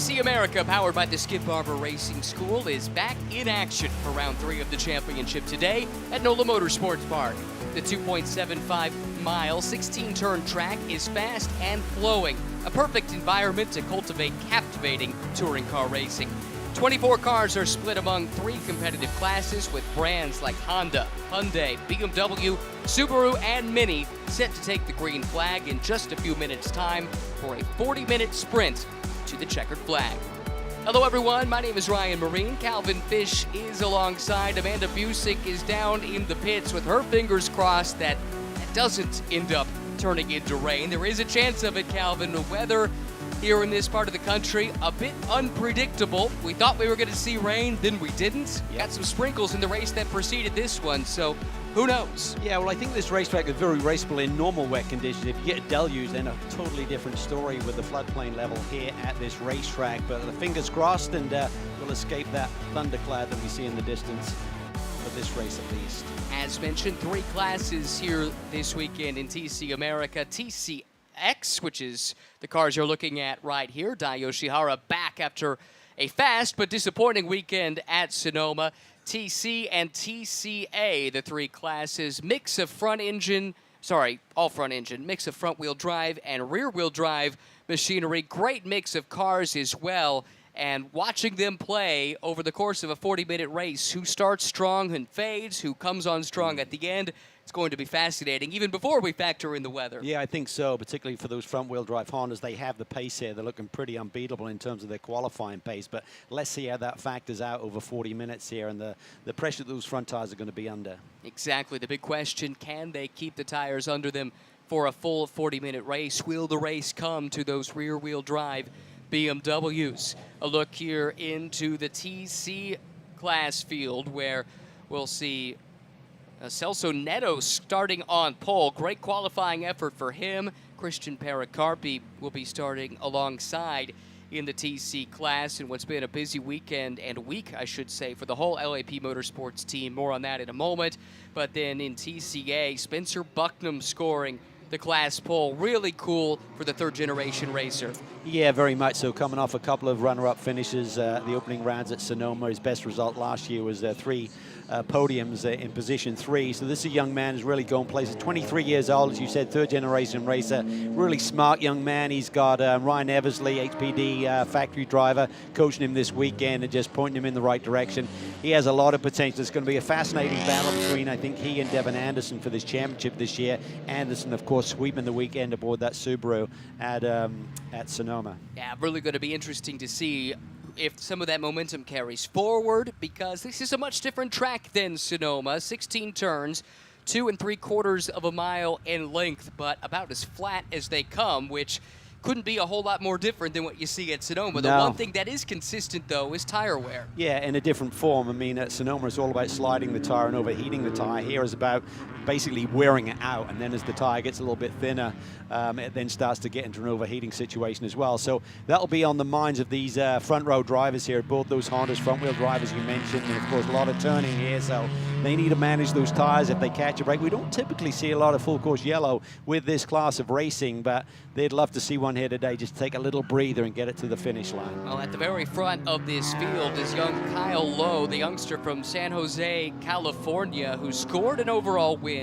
TC America, powered by the Skip Barber Racing School, is back in action for round 3 of the championship today at NOLA Motorsports Park. The 2.75-mile, 16-turn track is fast and flowing, a perfect environment to cultivate captivating touring car racing. 24 cars are split among 3 competitive classes with brands like Honda, Hyundai, BMW, Subaru, and Mini set to take the green flag in just a few minutes' time for a 40-minute sprint to the checkered flag. Hello everyone, my name is Ryan Marine. Calvin Fish is alongside. Amanda Busick is down in the pits with her fingers crossed that doesn't end up turning into rain. There is a chance of it, Calvin. The weather here in this part of the country, a bit unpredictable. We thought we were going to see rain, then we didn't. Got some sprinkles in the race that preceded this one, so who knows? Yeah, well, I think this racetrack is very raceable in normal wet conditions. If you get a deluge, then a totally different story with the floodplain level here at this racetrack. But the fingers crossed, and we'll escape that thundercloud that we see in the distance for this race at least. As mentioned, 3 classes here this weekend in TC America. TCX, which is the cars you're looking at right here. Dai Yoshihara back after a fast but disappointing weekend at Sonoma. TC and TCA, the 3 classes, mix of all front engine, mix of front wheel drive and rear wheel drive machinery. Great mix of cars as well. And watching them play over the course of a 40-minute race, who starts strong and fades, who comes on strong at the end, it's going to be fascinating, even before we factor in the weather. Yeah, I think so, particularly for those front-wheel drive Hondas. They have the pace here. They're looking pretty unbeatable in terms of their qualifying pace, but let's see how that factors out over 40 minutes here and the pressure that those front tires are going to be under. Exactly. The big question, can they keep the tires under them for a full 40-minute race? Will the race come to those rear-wheel drive BMWs? A look here into the TC class field where we'll see Celso Neto starting on pole. Great qualifying effort for him. Christian Pericarpi will be starting alongside in the TC class in what's been a busy weekend and week, I should say, for the whole LAP Motorsports team. More on that in a moment. But then in TCA, Spencer Bucknam scoring the class pole. Really cool for the third-generation racer. Yeah, very much so. Coming off a couple of runner-up finishes, the opening rounds at Sonoma. His best result last year was 3 podiums in position 3. So this is a young man who's really going places. 23 years old, as you said, third-generation racer. Really smart young man. He's got Ryan Eversley, HPD factory driver, coaching him this weekend and just pointing him in the right direction. He has a lot of potential. It's going to be a fascinating battle between, I think, he and Devin Anderson for this championship this year. Anderson, of course, sweeping the weekend aboard that Subaru at Sonoma. Yeah, really going to be interesting to see if some of that momentum carries forward, because this is a much different track than Sonoma. 16 turns, 2 3/4 of a mile in length, but about as flat as they come, which couldn't be a whole lot more different than what you see at Sonoma. The one thing that is consistent, though, is tire wear. Yeah, in a different form. I mean, at Sonoma, it's all about sliding the tire and overheating the tire. Here is about basically wearing it out, and then as the tire gets a little bit thinner, it then starts to get into an overheating situation as well. So that'll be on the minds of these front row drivers here, both those Hondas front-wheel drivers you mentioned, and of course a lot of turning here, so they need to manage those tires if they catch a break. We don't typically see a lot of full course yellow with this class of racing, but they'd love to see one here today. Just take a little breather and get it to the finish line. Well, at the very front of this field is young Kyle Lowe, the youngster from San Jose, California, who scored an overall win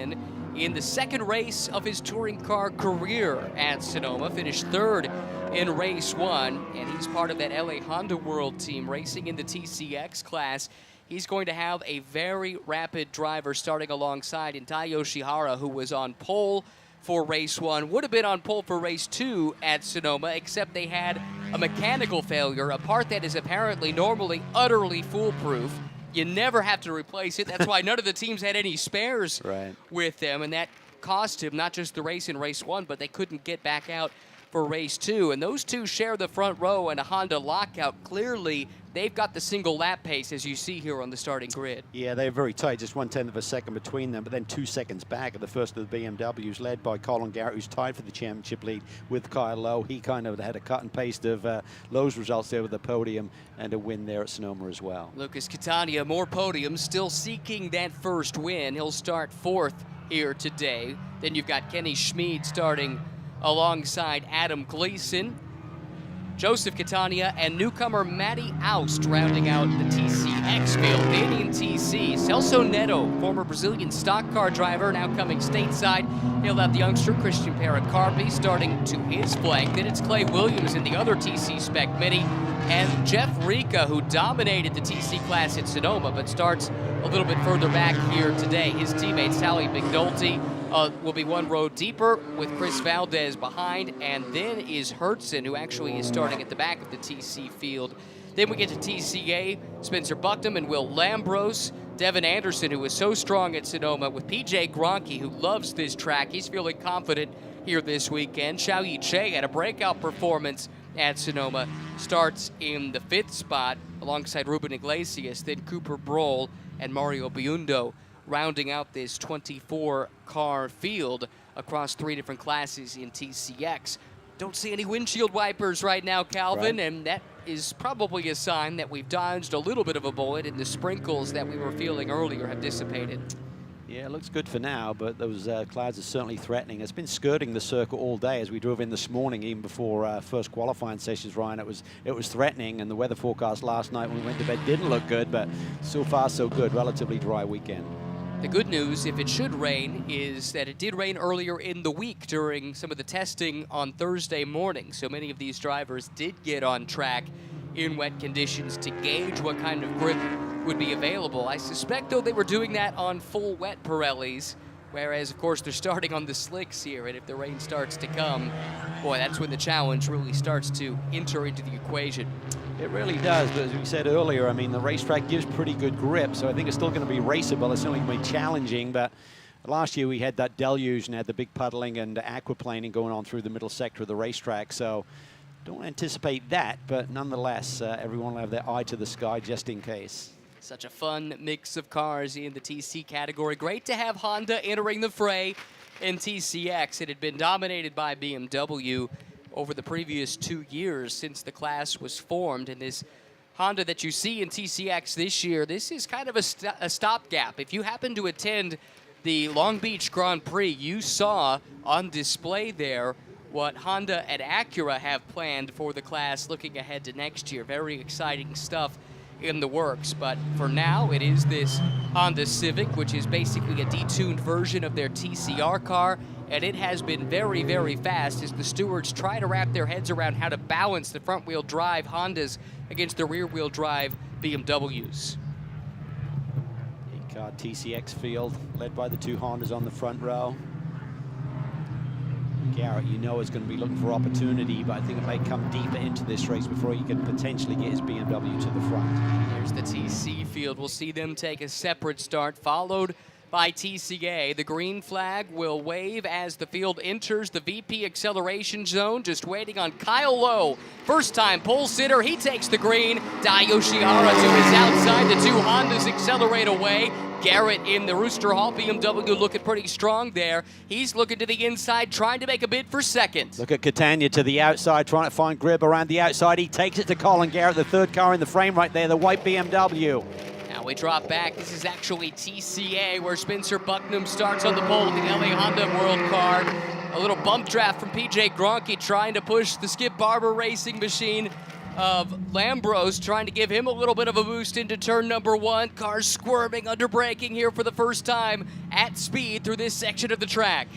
in the 2nd race of his touring car career at Sonoma, finished 3rd in race 1, and he's part of that LA Honda World team racing in the TCX class. He's going to have a very rapid driver starting alongside Dai Yoshihara, who was on pole for race 1, would have been on pole for race 2 at Sonoma, except they had a mechanical failure, a part that is apparently normally utterly foolproof. You never have to replace it. That's why none of the teams had any spares with them, and that cost him not just the race in race 1, but they couldn't get back out for race 2. And those two share the front row and a Honda lockout. Clearly, they've got the single lap pace, as you see here on the starting grid. Yeah, they're very tight, just 1/10 of a second between them, but then 2 seconds back at the first of the BMWs, led by Colin Garrett, who's tied for the championship lead with Kyle Lowe. He kind of had a cut and paste of Lowe's results there with the podium and a win there at Sonoma as well. Lucas Catania, more podiums, still seeking that first win. He'll start 4th here today. Then you've got Kenny Schmid starting alongside Adam Gleason. Joseph Catania and newcomer Matty Oust rounding out the TCX field. Canadian TC, Celso Neto, former Brazilian stock car driver, now coming stateside. He'll have the youngster Christian Paracarpi starting to his flank. Then it's Clay Williams in the other TC Spec Mini, and Jeff Rica, who dominated the TC class at Sonoma, but starts a little bit further back here today. His teammate Sally McNulty will be one row deeper with Chris Valdez behind, and then is Hertzen, who actually is starting at the back of the TC field. Then we get to TCA, Spencer Bucknam and Will Lambros, Devin Anderson, who was so strong at Sonoma, with PJ Gronke, who loves this track. He's feeling confident here this weekend. Xiaoyi Che had a breakout performance at Sonoma, starts in the 5th spot alongside Ruben Iglesias, then Cooper Broll and Mario Biundo rounding out this 24-car field across 3 different classes in TCX. Don't see any windshield wipers right now, Calvin, and that is probably a sign that we've dodged a little bit of a bullet and the sprinkles that we were feeling earlier have dissipated. Yeah, it looks good for now, but those clouds are certainly threatening. It's been skirting the circuit all day as we drove in this morning, even before first qualifying sessions, Ryan. It was threatening, and the weather forecast last night when we went to bed didn't look good, but so far so good. Relatively dry weekend. The good news, if it should rain, is that it did rain earlier in the week during some of the testing on Thursday morning. So many of these drivers did get on track in wet conditions to gauge what kind of grip would be available. I suspect, though, they were doing that on full wet Pirellis, whereas, of course, they're starting on the slicks here, and if the rain starts to come, boy, that's when the challenge really starts to enter into the equation. It really does, but as we said earlier, I mean, the racetrack gives pretty good grip, so I think it's still going to be raceable. It's certainly going to be challenging, but last year we had that deluge and had the big puddling and aquaplaning going on through the middle sector of the racetrack, so don't anticipate that, but nonetheless, everyone will have their eye to the sky just in case. Such a fun mix of cars in the TC category. Great to have Honda entering the fray in TCX. It had been dominated by BMW over the previous 2 years since the class was formed. And this Honda that you see in TCX this year, this is kind of a stopgap. If you happen to attend the Long Beach Grand Prix, you saw on display there what Honda and Acura have planned for the class looking ahead to next year. Very exciting stuff in the works, but for now it is this Honda Civic, which is basically a detuned version of their TCR car, and it has been very, very fast as the stewards try to wrap their heads around how to balance the front-wheel drive Hondas against the rear-wheel drive BMWs. 8-car TCX field led by the 2 Hondas on the front row. Garrett, you know, is going to be looking for opportunity, but I think it may come deeper into this race before he can potentially get his BMW to the front. Here's the TC field. We'll see them take a separate start, followed by TCA. The green flag will wave as the field enters the VP acceleration zone, just waiting on Kyle Lowe. First-time pole sitter, he takes the green. Dai Yoshihara to his outside. The 2 Hondas accelerate away. Garrett in the Rooster Hall BMW looking pretty strong there. He's looking to the inside, trying to make a bid for second. Look at Catania to the outside, trying to find grip around the outside. He takes it to Colin Garrett, the 3rd car in the frame right there, the white BMW. Now we drop back. This is actually TCA, where Spencer Bucknam starts on the pole with the LA Honda World car. A little bump draft from PJ Gronke trying to push the Skip Barber racing machine of Lambros, trying to give him a little bit of a boost into turn number 1. Cars squirming under braking here for the first time at speed through this section of the track.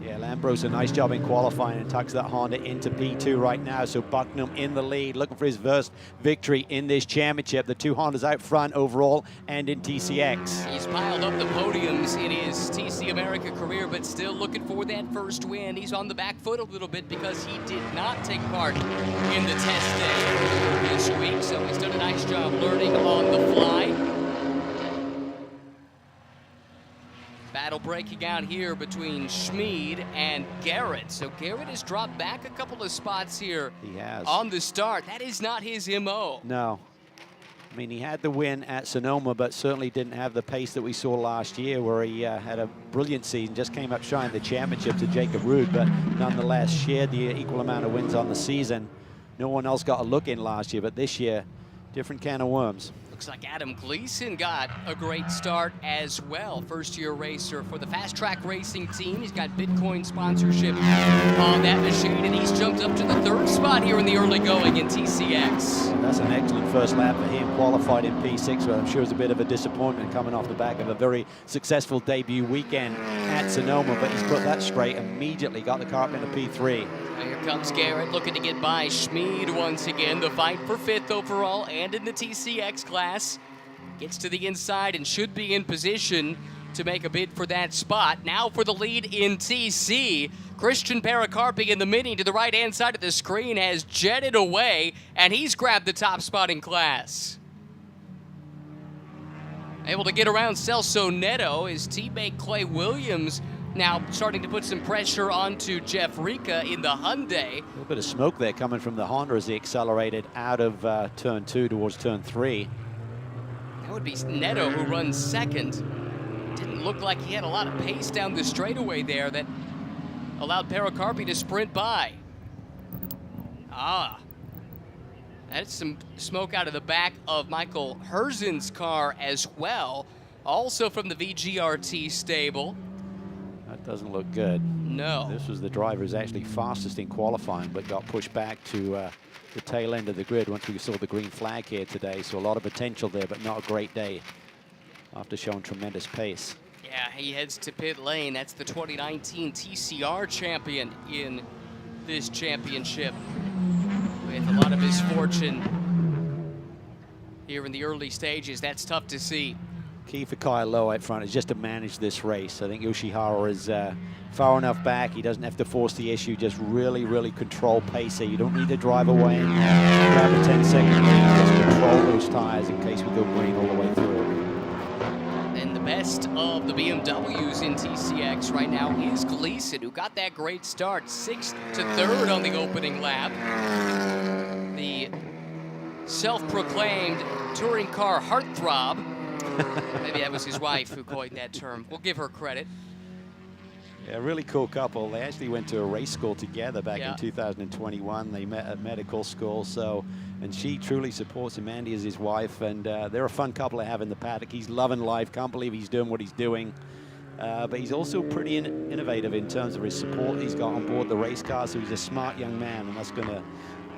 Yeah, Lambros a nice job in qualifying and tucks that Honda into P2 right now. So Bucknam in the lead, looking for his first victory in this championship. The 2 Hondas out front overall and in TCX. He's piled up the podiums in his TC America career, but still looking for that first win. He's on the back foot a little bit because he did not take part in the test day this week, so he's done a nice job learning on the fly. Battle breaking out here between Schmid and Garrett. So Garrett has dropped back a couple of spots here. He has. On the start. That is not his MO. No. I mean, he had the win at Sonoma, but certainly didn't have the pace that we saw last year, where he had a brilliant season, just came up shy in the championship to Jacob Ruud, but nonetheless shared the equal amount of wins on the season. No one else got a look in last year, but this year, different can of worms. Looks like Adam Gleason got a great start as well. First-year racer for the Fast Track Racing team. He's got Bitcoin sponsorship on that machine, and he's jumped up to the 3rd spot here in the early going in TCX. That's an excellent first lap for him, qualified in P6, but I'm sure it was a bit of a disappointment coming off the back of a very successful debut weekend at Sonoma, but he's put that straight immediately, got the car up into P3. Here comes Garrett looking to get by Schmid once again. The fight for 5th overall and in the TCX class. Gets to the inside and should be in position to make a bid for that spot. Now for the lead in TC. Christian Pericarpi in the mini to the right-hand side of the screen has jetted away, and he's grabbed the top spot in class. Able to get around Celso Neto, his teammate Clay Williams now starting to put some pressure onto Jeff Rica in the Hyundai. A little bit of smoke there coming from the Honda as he accelerated out of turn 2 towards turn 3. That would be Neto who runs 2nd. Didn't look like he had a lot of pace down the straightaway there that allowed Pericarpi to sprint by. That's some smoke out of the back of Michael Herzen's car as well, also from the VGRT stable. That doesn't look good. No. This was the driver who's actually fastest in qualifying, but got pushed back to the tail end of the grid once we saw the green flag here today. So a lot of potential there, but not a great day after showing tremendous pace. Yeah, he heads to pit lane. That's the 2019 TCR champion in this championship, with a lot of misfortune here in the early stages. That's tough to see. Key for Kyle Lowe out front is just to manage this race. I think Yoshihara is far enough back. He doesn't have to force the issue. Just really, really control pace here. You don't need to drive away and grab a 10-second lead. Just control those tires in case we go green all the way through. And the best of the BMWs in TCX right now is Gleason, who got that great start, 6th to 3rd on the opening lap. The self-proclaimed touring car heartthrob. Maybe that was his wife who coined that term. We'll give her credit. Yeah, really cool couple. They actually went to a race school together back in 2021. They met at medical school, and she truly supports him. Andy is his wife, and they're a fun couple to have in the paddock. He's loving life, can't believe he's doing what he's doing. But he's also pretty innovative in terms of his support he's got on board the race car, so he's a smart young man, and that's going to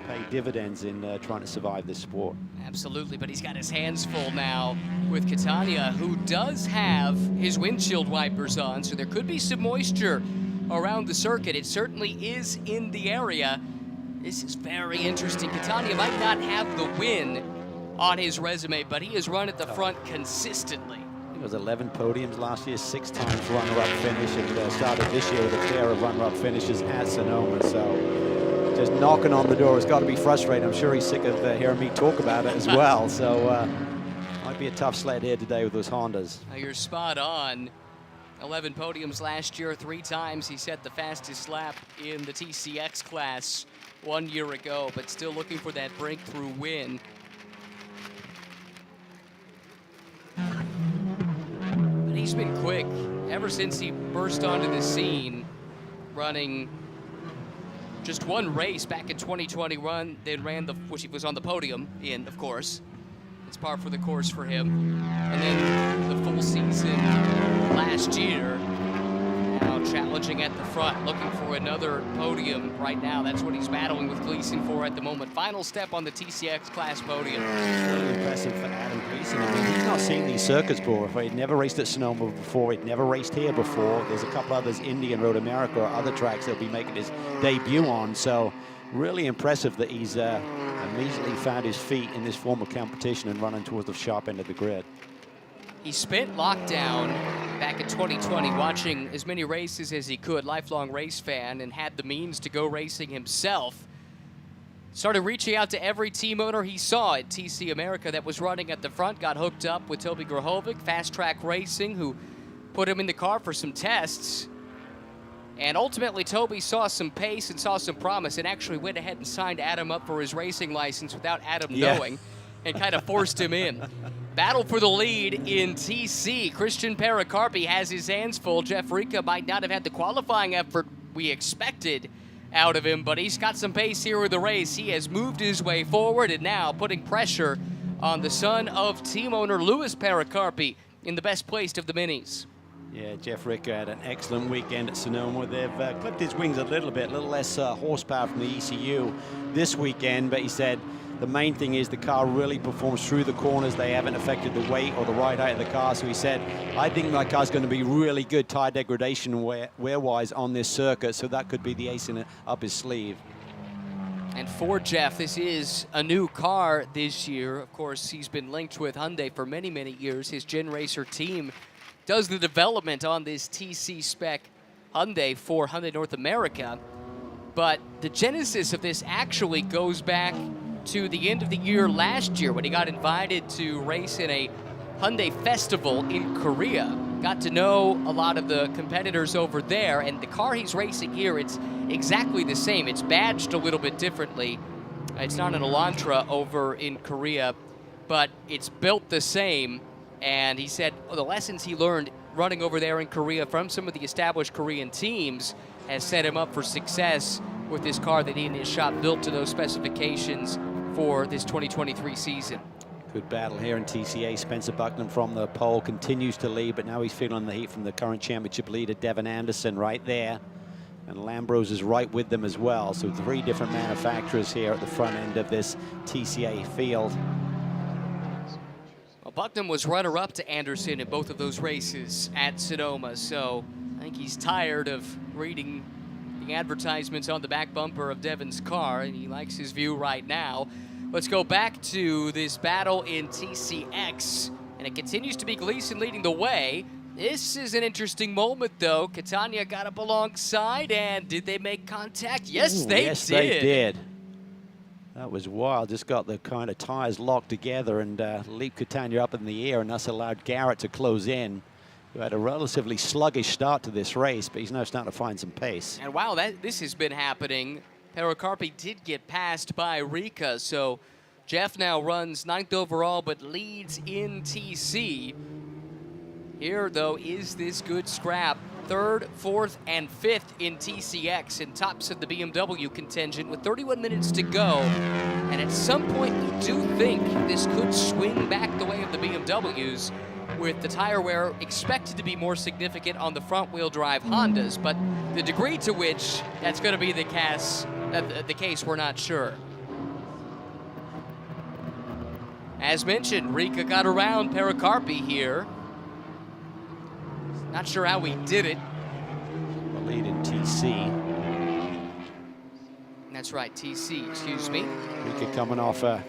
pay dividends in trying to survive this sport. Absolutely, but he's got his hands full now with Catania, who does have his windshield wipers on, so there could be some moisture around the circuit. It certainly is in the area. This is very interesting. Catania might not have the win on his resume, but he has run at the front consistently. It was 11 podiums last year, 6 times runner-up finish, and started this year with a pair of runner-up finishes at Sonoma, so just knocking on the door has got to be frustrating. I'm sure he's sick of hearing me talk about it as well. So might be a tough sled here today with those Hondas. You're spot on. 11 podiums last year, 3 times he set the fastest lap in the TCX class 1 year ago, but still looking for that breakthrough win. But he's been quick ever since he burst onto the scene, running just 1 race back in 2021, then ran which he was on the podium in, of course. It's par for the course for him. And then the full season last year, now challenging at the front, looking for another podium right now. That's what he's battling with Gleason for at the moment. Final step on the TCX class podium. It's really impressive for Adam Gleason. I mean, he's not seen these circuits before. He'd never raced at Sonoma before. He'd never raced here before. There's a couple others, Indy and Road America, or other tracks he'll be making his debut on. So really impressive that he's immediately found his feet in this form of competition and running towards the sharp end of the grid. He spent lockdown back in 2020 watching as many races as he could, lifelong race fan, and had the means to go racing himself. Started reaching out to every team owner he saw at TC America that was running at the front, got hooked up with Toby Grahovic, Fast Track Racing, who put him in the car for some tests. And ultimately, Toby saw some pace and saw some promise and actually went ahead and signed Adam up for his racing license without Adam knowing, and kind of forced him in. Battle for the lead in TC. Christian Pericarpi has his hands full. Jeff Rica might not have had the qualifying effort we expected out of him, but he's got some pace here with the race. He has moved his way forward and now putting pressure on the son of team owner Louis Pericarpi in the best placed of the minis. Yeah, Jeff Ricker had an excellent weekend at Sonoma. They've clipped his wings a little bit, a little less horsepower from the ECU this weekend, but he said the main thing is the car really performs through the corners. They haven't affected the weight or the ride height of the car. So he said, I think my car's going to be really good tire degradation wear-wise on this circuit. So that could be the ace up his sleeve. And for Jeff, this is a new car this year. Of course, he's been linked with Hyundai for many, many years. His Gen Racer team does the development on this TC spec Hyundai for Hyundai North America. But the genesis of this actually goes back to the end of the year last year when he got invited to race in a Hyundai festival in Korea. Got to know a lot of the competitors over there, and the car he's racing here, it's exactly the same. It's badged a little bit differently. It's not an Elantra over in Korea, but it's built the same. And he said the lessons he learned running over there in Korea from some of the established Korean teams has set him up for success with this car that he and his shop built to those specifications for this 2023 season. Good battle here in TCA. Spencer Bucknam from the pole continues to lead, but now he's feeling the heat from the current championship leader, Devin Anderson, right there. And Lambros is right with them as well. So 3 different manufacturers here at the front end of this TCA field. Well, Bucknam was runner-up to Anderson in both of those races at Sonoma, so I think he's tired of reading the advertisements on the back bumper of Devin's car, and he likes his view right now. Let's go back to this battle in TCX, and it continues to be Gleason leading the way. This is an interesting moment, though. Catania got up alongside, and did they make contact? Yes, they did. That was wild. Just got the kind of tires locked together and leaped Catania up in the air, and thus allowed Garrett to close in, who had a relatively sluggish start to this race, but he's now starting to find some pace. And wow, this has been happening. Pericarpi did get passed by Rika, so Jeff now runs 9th overall but leads in TC. Here, though, is this good scrap. 3rd, 4th, and 5th in TCX and tops of the BMW contingent with 31 minutes to go. And at some point, we do think this could swing back the way of the BMWs, with the tire wear expected to be more significant on the front-wheel drive Hondas, but the degree to which that's going to be the case, we're not sure. As mentioned, Rika got around Pericarpi here. Not sure how he did it. The lead in TC. That's right, TC, excuse me. Rika coming off a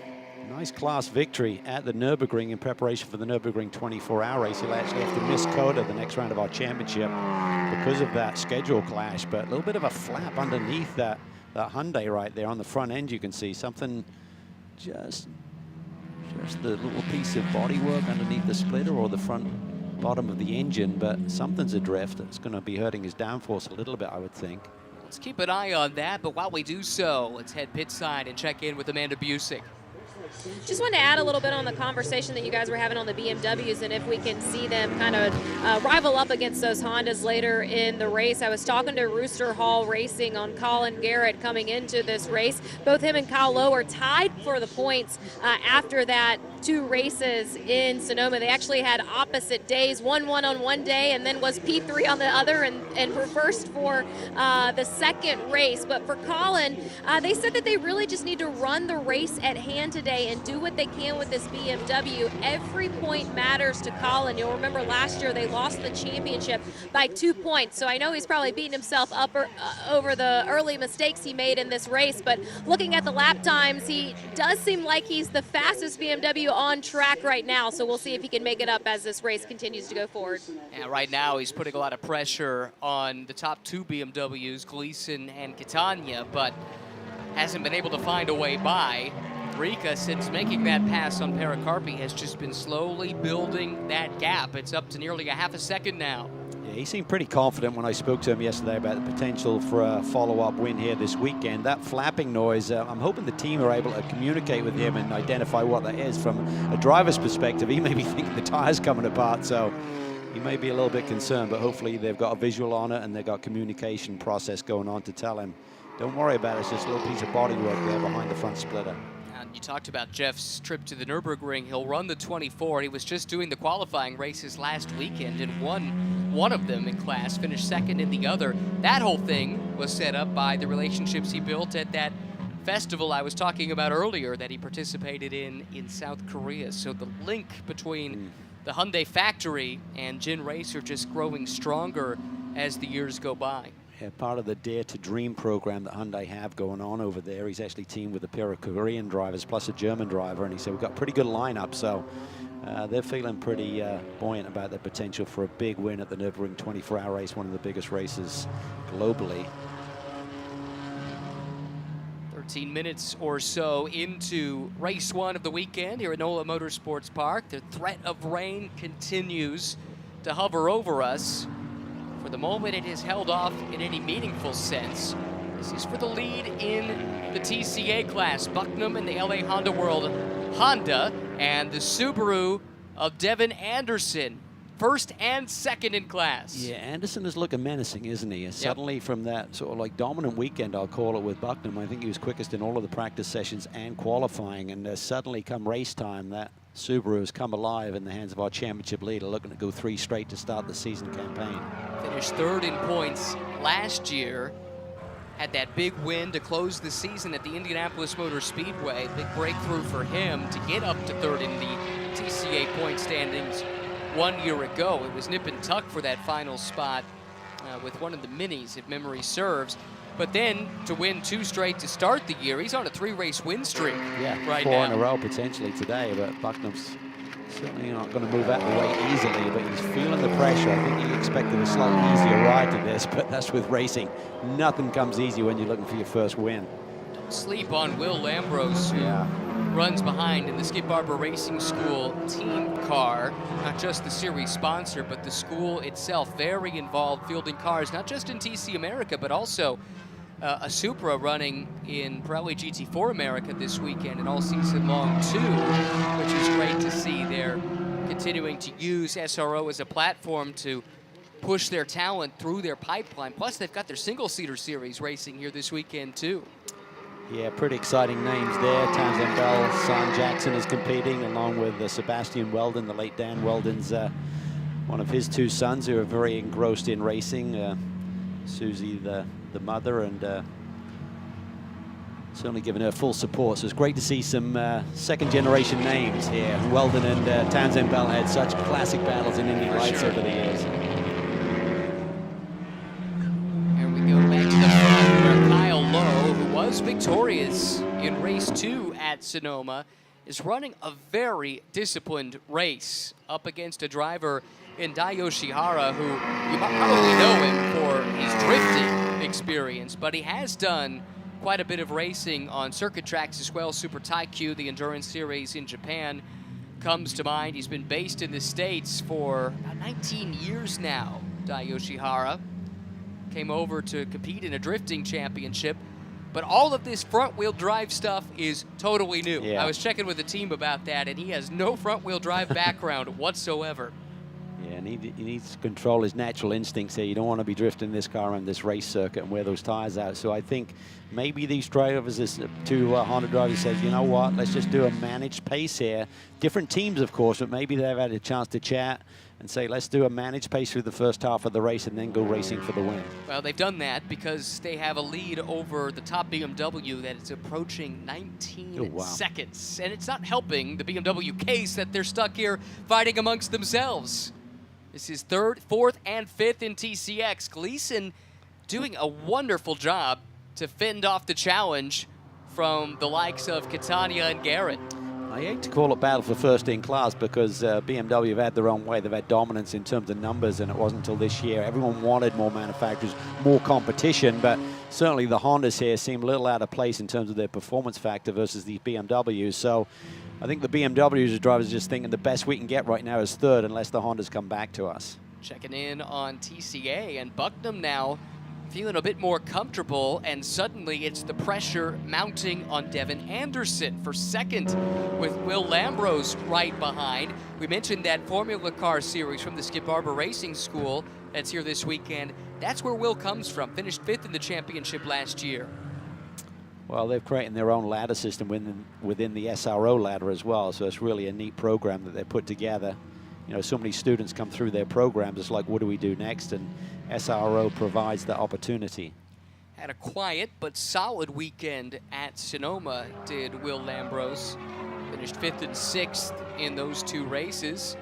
nice class victory at the Nürburgring in preparation for the Nürburgring 24-hour race. He'll actually have to miss Coda the next round of our championship because of that schedule clash, but a little bit of a flap underneath that Hyundai right there on the front end. You can see something, just the little piece of bodywork underneath the splitter or the front bottom of the engine, but something's adrift. It's going to be hurting his downforce a little bit, I would think. Let's keep an eye on that, but while we do so, let's head pit side and check in with Amanda Busick. Just want to add a little bit on the conversation that you guys were having on the BMWs and if we can see them kind of rival up against those Hondas later in the race. I was talking to Rooster Hall Racing on Colin Garrett coming into this race. Both him and Kyle Lowe are tied for the points after that 2 races in Sonoma. They actually had opposite days. One won on one day and then was P3 on the other and reversed for the second race. But for Colin, they said that they really just need to run the race at hand today and do what they can with this BMW. Every point matters to Colin. You'll remember last year they lost the championship by 2 points. So I know he's probably beating himself up over the early mistakes he made in this race. But looking at the lap times, he does seem like he's the fastest BMW on track right now. So we'll see if he can make it up as this race continues to go forward. Yeah, right now he's putting a lot of pressure on the top 2 BMWs, Gleason and Catania, but hasn't been able to find a way by. Rika, since making that pass on Pericarpi, has just been slowly building that gap. It's up to nearly a half a second now. Yeah, he seemed pretty confident when I spoke to him yesterday about the potential for a follow-up win here this weekend. That flapping noise, I'm hoping the team are able to communicate with him and identify what that is. From a driver's perspective, he may be thinking the tire's coming apart, so he may be a little bit concerned, but hopefully they've got a visual on it and they've got communication process going on to tell him, don't worry about it, it's just a little piece of bodywork there behind the front splitter. You talked about Jeff's trip to the Nürburgring. He'll run the 24. He was just doing the qualifying races last weekend and won one of them in class, finished second in the other. That whole thing was set up by the relationships he built at that festival I was talking about earlier that he participated in South Korea. So the link between the Hyundai factory and Jin Racer just growing stronger as the years go by. Yeah, part of the Dare to Dream program that Hyundai have going on over there. He's actually teamed with a pair of Korean drivers plus a German driver, and he said we've got a pretty good lineup, so they're feeling pretty buoyant about their potential for a big win at the Nürburgring 24-hour race, one of the biggest races globally. 13 minutes or so into race one of the weekend here at NOLA Motorsports Park. The threat of rain continues to hover over us. For the moment, it has held off in any meaningful sense. This is for the lead in the TCA class. Bucknam and the LA Honda World Honda and the Subaru of Devin Anderson. First and second in class. Yeah, Anderson is looking menacing, isn't he? Suddenly from that sort of like dominant weekend, I'll call it, with Bucknam, I think he was quickest in all of the practice sessions and qualifying, and suddenly come race time, that Subaru has come alive in the hands of our championship leader, looking to go 3 straight to start the season campaign. Finished third in points last year. Had that big win to close the season at the Indianapolis Motor Speedway. Big breakthrough for him to get up to third in the TCA point standings 1 year ago. It was nip and tuck for that final spot with one of the minis, if memory serves. But then to win 2 straight to start the year, he's on a 3-race win streak right 4 now. in a row potentially today, but Bucknam's certainly not going to move out of the way easily, but he's feeling the pressure. I think he expected a slightly easier ride to this, but that's with racing. Nothing comes easy when you're looking for your first win. Don't sleep on Will Lambros, who runs behind in the Skip Barber Racing School team car. Not just the series sponsor, but the school itself. Very involved fielding cars, not just in TC America, but also a Supra running in Pirelli GT4 America this weekend and all season long too, which is great to see. They're continuing to use SRO as a platform to push their talent through their pipeline. Plus, they've got their single-seater series racing here this weekend too. Yeah, pretty exciting names there. Townsend Bell's son Jackson is competing along with Sebastian Weldon, the late Dan Weldon's one of his 2 sons who are very engrossed in racing. Susie, the mother, and certainly giving her full support. So it's great to see some second-generation names here. Weldon and Townsend Bell had such classic battles in Indy Lights over the years. Here we go back to the front where Kyle Lowe, who was victorious in race 2 at Sonoma, is running a very disciplined race up against a driver in Dai Yoshihara, who you might probably know him for his drifting experience, but he has done quite a bit of racing on circuit tracks as well. Super Taikyu, the endurance series in Japan, comes to mind. He's been based in the States for about 19 years now. Dai Yoshihara came over to compete in a drifting championship, but all of this front-wheel drive stuff is totally new. Yeah. I was checking with the team about that, and he has no front-wheel drive background whatsoever. Yeah, and he needs to control his natural instincts here. You don't want to be drifting this car on this race circuit and wear those tires out. So I think maybe these drivers, this 2 Honda drivers said, you know what, let's just do a managed pace here. Different teams, of course, but maybe they've had a chance to chat and say, let's do a managed pace through the first half of the race and then go racing for the win. Well, they've done that because they have a lead over the top BMW that is approaching 19 seconds. And it's not helping the BMW case that they're stuck here fighting amongst themselves. This is 3rd, 4th, and 5th in TCX. Gleason doing a wonderful job to fend off the challenge from the likes of Catania and Garrett. I hate to call it battle for first in class because BMW have had their own way. They've had dominance in terms of numbers, and it wasn't until this year. Everyone wanted more manufacturers, more competition, but certainly the Hondas here seem a little out of place in terms of their performance factor versus these BMWs. So I think the BMWs drivers are just thinking the best we can get right now is 3rd unless the Hondas come back to us. Checking in on TCA, and Bucknam now feeling a bit more comfortable, and suddenly it's the pressure mounting on Devin Anderson for 2nd with Will Lambros right behind. We mentioned that Formula Car series from the Skip Barber Racing School that's here this weekend. That's where Will comes from. Finished 5th in the championship last year. Well, they're creating their own ladder system within the SRO ladder as well, so it's really a neat program that they put together. You know, so many students come through their programs, it's like, what do we do next? And SRO provides that opportunity. Had a quiet but solid weekend at Sonoma, did Will Lambros. Finished 5th and 6th in those 2 races.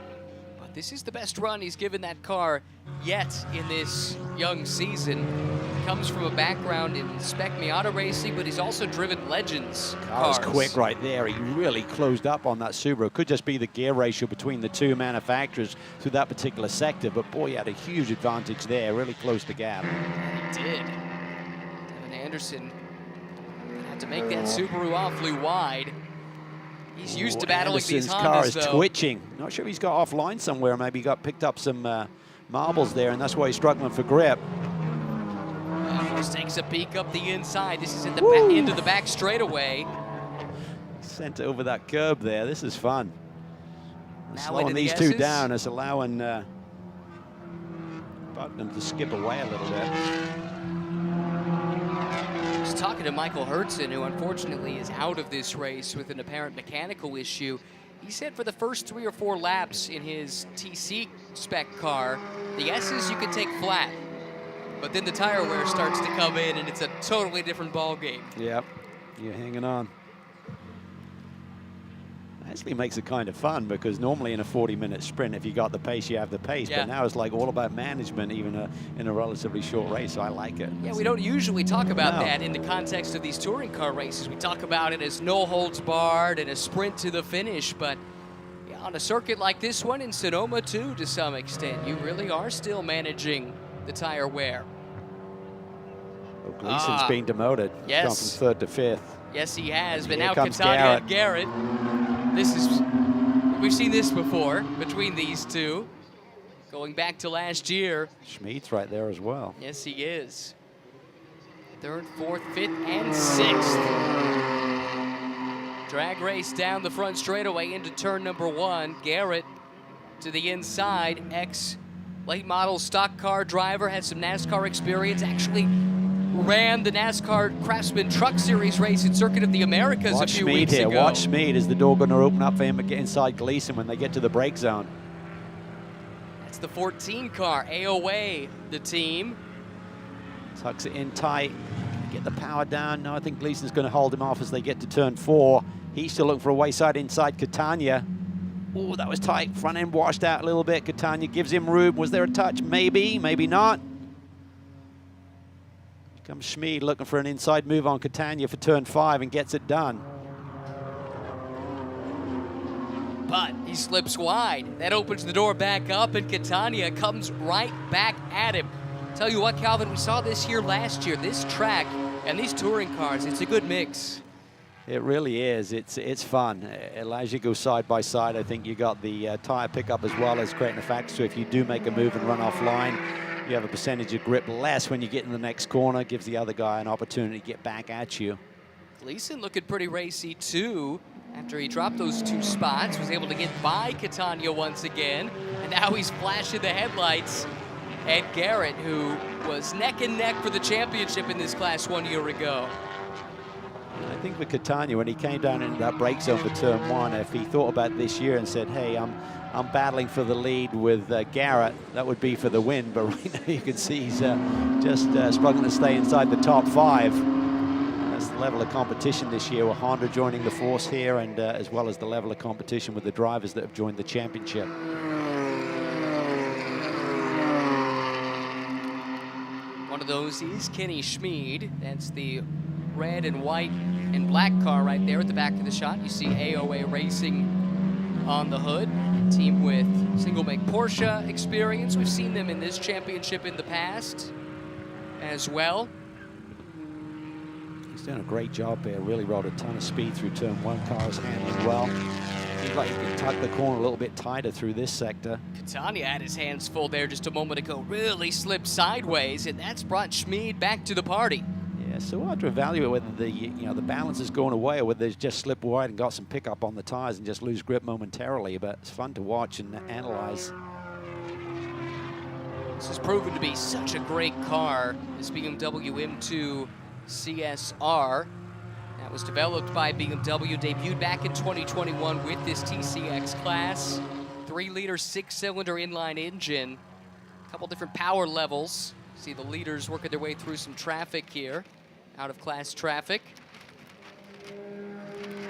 But this is the best run he's given that car yet in this young season. Comes from a background in Spec Miata racing, but he's also driven Legends cars. That was quick right there. He really closed up on that Subaru. Could just be the gear ratio between the 2 manufacturers through that particular sector, but boy, he had a huge advantage there, really closed the gap. He did. Devin Anderson had to make that Subaru awfully wide. He's used to battling these Hondas, car is though. twitching. Not sure if he's got offline somewhere. Maybe he got picked up some marbles there, and that's why he's struggling for grip. Just takes a peek up the inside. This is at the end of the back straightaway. Sent over that curb there. This is fun. Now slowing these 2 down is allowing Putnam to skip away a little bit. I was talking to Michael Hertzen, who unfortunately is out of this race with an apparent mechanical issue. He said for the first 3 or 4 laps in his TC spec car, the S's you can take flat. But then the tire wear starts to come in, and it's a totally different ball game. Yep, you're hanging on. Actually makes it kind of fun, because normally in a 40-minute sprint, if you got the pace, you have the pace. Yeah. But now it's like all about management, even in a relatively short race. So I like it. Yeah, we don't usually talk about that in the context of these touring car races. We talk about it as no holds barred and a sprint to the finish. But yeah, on a circuit like this one in Sonoma, too, to some extent, you really are still managing the tire wear. Well, Gleason's been demoted. Yes. Gone from 3rd to 5th. Yes, he has. But Here now comes Catania and Garrett. We've seen this before between these 2. Going back to last year. Schmid's right there as well. Yes, he is. 3rd, 4th, 5th, and 6th. Drag race down the front straightaway into turn number 1. Garrett to the inside. Ex-late model stock car driver, has some NASCAR experience. Actually ran the NASCAR Craftsman Truck Series race in Circuit of the Americas a few weeks ago. Watch Schmid. Is the door going to open up for him to get inside Gleason when they get to the brake zone? That's the 14 car. AOA, the team. Tucks it in tight. Get the power down. No, I think Gleason's going to hold him off as they get to turn 4. He's still looking for a wayside inside Catania. Oh, that was tight. Front end washed out a little bit. Catania gives him room. Was there a touch? Maybe, maybe not. Here comes Schmid looking for an inside move on Catania for turn 5 and gets it done. But he slips wide. That opens the door back up, and Catania comes right back at him. Tell you what, Calvin, we saw this here last year. This track and these touring cars, it's a good mix. It really is. It's fun. It allows you to go side by side. I think you got the tire pickup as well as creating a factor. So if you do make a move and run offline, you have a percentage of grip less when you get in the next corner. Gives the other guy an opportunity to get back at you. Gleason looking pretty racy too. After he dropped those 2 spots, was able to get by Catania once again. And now he's flashing the headlights at Garrett, who was neck and neck for the championship in this class 1 year ago. I think with Catania, when he came down into that brake zone for turn 1, if he thought about this year and said, hey, I'm battling for the lead with Garrett, that would be for the win. But right now you can see he's just struggling to stay inside the top 5. That's the level of competition this year with Honda joining the force here, and as well as the level of competition with the drivers that have joined the championship. One of those is Kenny Schmid. That's the red and white and black car right there at the back of the shot. You see AOA Racing on the hood. Team with single-make Porsche experience. We've seen them in this championship in the past as well. He's done a great job there. Really rode a ton of speed through turn 1. Car's handling well. Seems like he can tuck the corner a little bit tighter through this sector. Catania had his hands full there just a moment ago. Really slipped sideways, and that's brought Schmid back to the party. Yeah, so we'll have to evaluate whether the balance is going away or whether they just slip wide and got some pickup on the tires and just lose grip momentarily. But it's fun to watch and analyze. This has proven to be such a great car, this BMW M2 CSR. That was developed by BMW, debuted back in 2021 with this TCX class. 3-liter, 6-cylinder inline engine. A couple different power levels. See the leaders working their way through some traffic here, out of class traffic.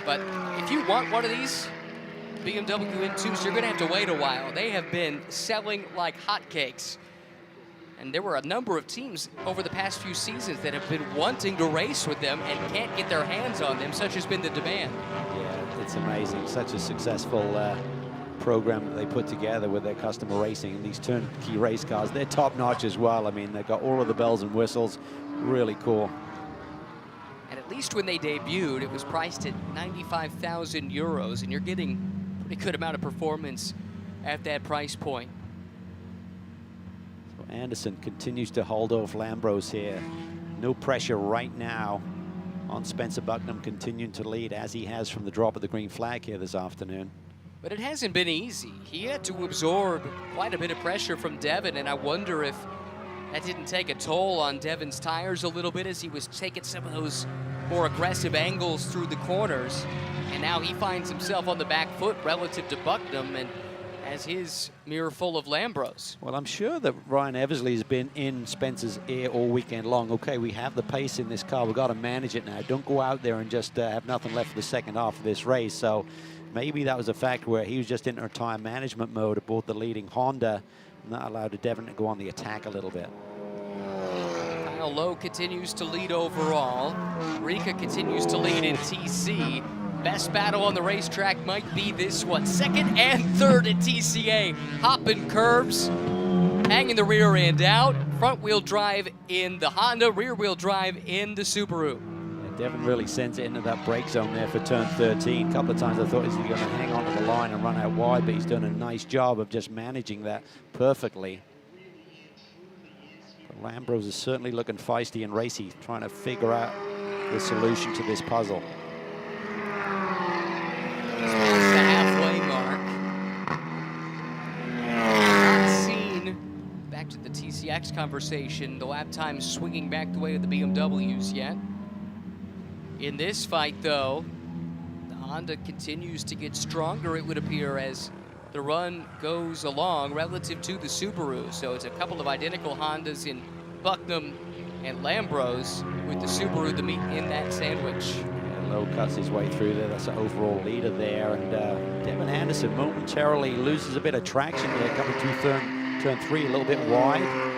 But if you want one of these BMW M2s, you're gonna have to wait a while. They have been selling like hotcakes. And there were a number of teams over the past few seasons that have been wanting to race with them and can't get their hands on them. Such has been the demand. Yeah, it's amazing. Such a successful program that they put together with their customer racing and these turnkey race cars. They're top-notch as well. I mean, they've got all of the bells and whistles. Really cool. And at least when they debuted, it was priced at 95,000 euros, and you're getting a pretty good amount of performance at that price point. So Anderson continues to hold off Lambros here. No pressure right now on Spencer Bucknam, continuing to lead as he has from the drop of the green flag here this afternoon. But it hasn't been easy. He had to absorb quite a bit of pressure from Devin, and I wonder if that didn't take a toll on Devin's tires a little bit as he was taking some of those more aggressive angles through the corners. And now he finds himself on the back foot relative to Bucknam and has his mirror full of Lambros. Well, I'm sure that Ryan Eversley has been in Spencer's ear all weekend long. Okay, we have the pace in this car. We've got to manage it now. Don't go out there and just have nothing left for the second half of this race. So maybe that was a fact where he was just in time management mode aboard the leading Honda, and that allowed Devin to go on the attack a little bit. Kyle Lowe continues to lead overall. Rika continues to lead in TC. Best battle on the racetrack might be this one. Second and third at TCA. Hopping curves, hanging the rear end out. Front wheel drive in the Honda, rear wheel drive in the Subaru. Devin really sends it into that brake zone there for turn 13. A couple of times I thought, is he going to hang on to the line and run out wide, but he's done a nice job of just managing that perfectly. But Lambros is certainly looking feisty and racy, trying to figure out the solution to this puzzle. He's past the halfway mark. Not seen, back to the TCX conversation, the lap time swinging back the way of the BMWs yet. In this fight, though, the Honda continues to get stronger, it would appear, as the run goes along relative to the Subaru. So it's a couple of identical Hondas in Bucknam and Lambros, with the Subaru the meat in that sandwich. Yeah, Lowe cuts his way through there. That's the overall leader there. And Devin Anderson momentarily loses a bit of traction there, coming through turn 3 a little bit wide.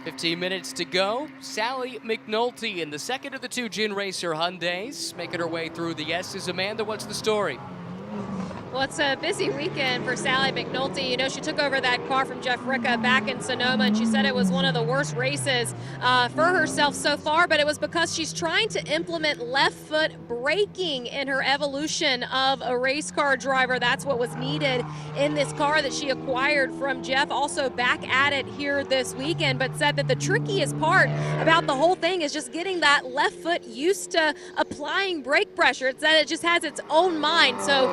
15 minutes to go. Sally McNulty in the second of the two Gin Racer Hyundais, making her way through the S's. Amanda, what's the story? Well, it's a busy weekend for Sally McNulty. You know, she took over that car from Jeff Ricca back in Sonoma, and she said it was one of the worst races for herself so far, but it was because she's trying to implement left foot braking in her evolution of a race car driver. That's what was needed in this car that she acquired from Jeff. Also back at it here this weekend, but said that the trickiest part about the whole thing is just getting that left foot used to applying brake pressure. It said it just has its own mind. So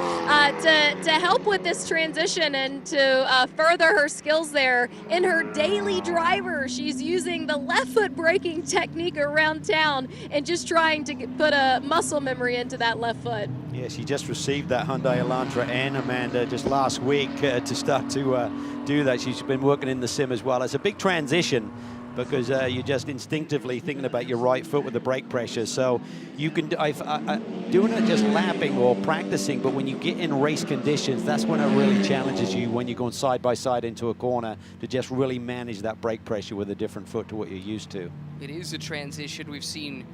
to help with this transition and to further her skills there in her daily driver, she's using the left foot braking technique around town and just trying to put a muscle memory into that left foot. Yeah, she just received that Hyundai Elantra N, Amanda, just last week to start to do that. She's been working in the sim as well. It's a big transition because you're just instinctively thinking about your right foot with the brake pressure. So you can, doing it just lapping or practicing, but when you get in race conditions, that's when it really challenges you when you're going side by side into a corner to just really manage that brake pressure with a different foot to what you're used to. It is a transition. We've seen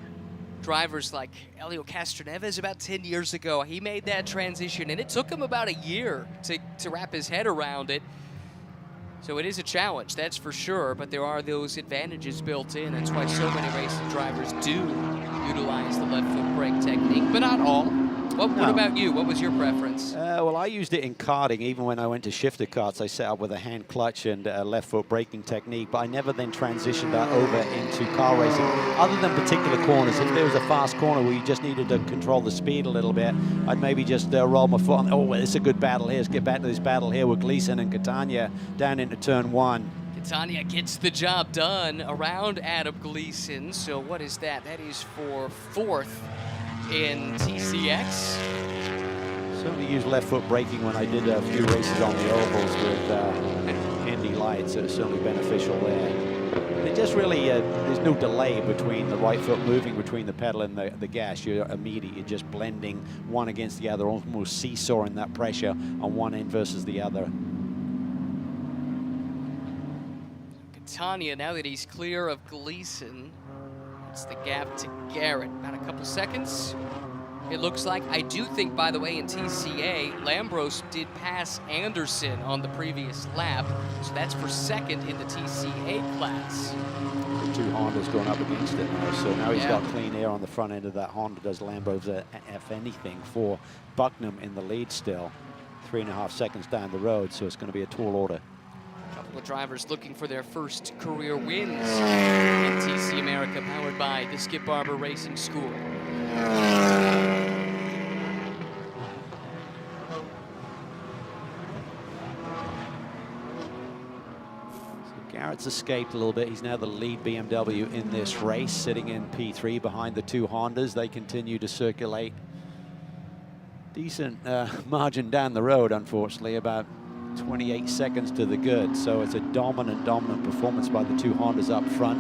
drivers like Elio Castroneves about 10 years ago. He made that transition, and it took him about a year to wrap his head around it. So it is a challenge, that's for sure, but there are those advantages built in. That's why so many racing drivers do utilize the left foot brake technique, but not all. What about you? What was your preference? Well, I used it in karting. Even when I went to shifter karts, I set up with a hand clutch and left foot braking technique, but I never then transitioned that over into car racing, other than particular corners. If there was a fast corner where you just needed to control the speed a little bit, I'd maybe just roll my foot on, oh, well, it's a good battle here. Let's get back to this battle here with Gleason and Catania down into turn 1. Catania gets the job done around Adam Gleason. So what is that? That is for 4th in TCX. Certainly used left foot braking when I did a few races on the ovals with Indy Lights, so it's certainly beneficial there. It just really, there's no delay between the right foot moving between the pedal and the gas. You're immediately just blending one against the other, almost seesawing that pressure on one end versus the other. Catania, now that he's clear of Gleason, it's the gap to Garrett. About a couple seconds. It looks like, I do think, by the way, in TCA, Lambros did pass Anderson on the previous lap, so that's for 2nd in the TCA class. The 2 Hondas going up against it now, so now he's got clean air on the front end of that Honda. Does Lambros, if anything, for Bucknam in the lead still. 3.5 seconds down the road, so it's going to be a tall order. A couple of drivers looking for their first career wins in TC America, powered by the Skip Barber Racing School. Garrett's escaped a little bit. He's now the lead BMW in this race, sitting in P3 behind the 2 Hondas. They continue to circulate. Decent margin down the road, unfortunately, about 28 seconds to the good. So it's a dominant performance by the 2 Hondas up front.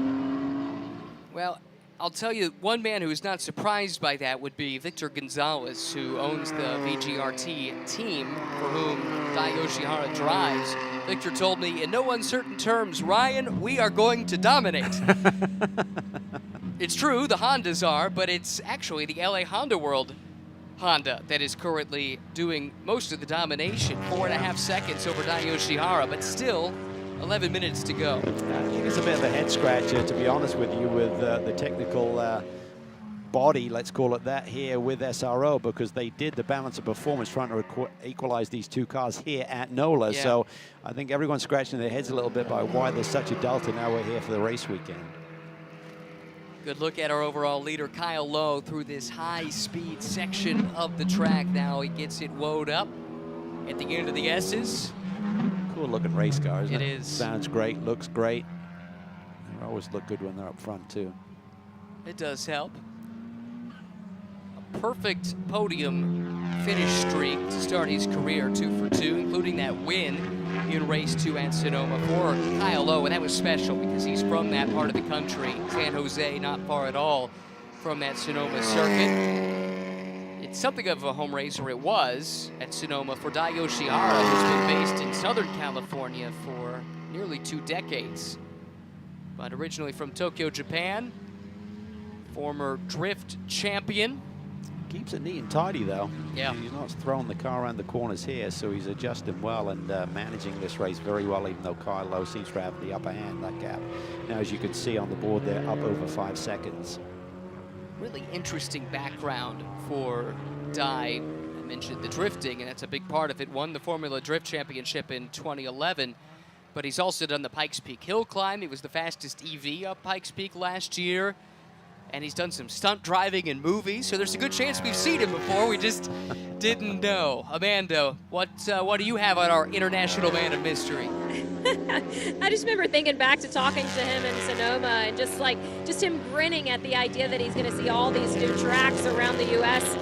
Well, I'll tell you, one man who is not surprised by that would be Victor Gonzalez, who owns the VGRT team for whom Dai Yoshihara drives. Victor told me, in no uncertain terms, Ryan, we are going to dominate. It's true, the Hondas are, but it's actually the LA Honda World Honda that is currently doing most of the domination. 4.5 seconds over Dai Yoshihara, but still 11 minutes to go. I think it's a bit of a head scratcher, to be honest with you, with the technical body, let's call it that, here with SRO, because they did the balance of performance trying to equalize these 2 cars here at NOLA. Yeah. So I think everyone's scratching their heads a little bit by why there's such a delta. Now we're here for the race weekend. Good look at our overall leader, Kyle Lowe, through this high-speed section of the track. Now he gets it woed up at the end of the S's. Cool-looking race car, isn't it? It is. Sounds great, looks great. They always look good when they're up front, too. It does help. A perfect podium finish streak to start his career, 2 for 2, including that win in race 2 at Sonoma for Kyle Lowe, and that was special because he's from that part of the country. San Jose, not far at all from that Sonoma circuit. It's something of a home race, or it was, at Sonoma for Dai Yoshihara, who's been based in Southern California for nearly 2 decades. But originally from Tokyo, Japan, former drift champion. Keeps it neat and tidy, though. Yeah. He's not throwing the car around the corners here, so he's adjusting well and managing this race very well, even though Kyle Lowe seems to have the upper hand, that gap. Now, as you can see on the board, they're up over 5 seconds. Really interesting background for Dai. I mentioned the drifting, and that's a big part of it. Won the Formula Drift Championship in 2011, but he's also done the Pikes Peak Hill Climb. He was the fastest EV up Pikes Peak last year. And he's done some stunt driving in movies, so there's a good chance we've seen him before. We just didn't know. Amanda, what do you have on our international man of mystery? I just remember thinking back to talking to him in Sonoma and just him grinning at the idea that he's going to see all these new tracks around the U.S.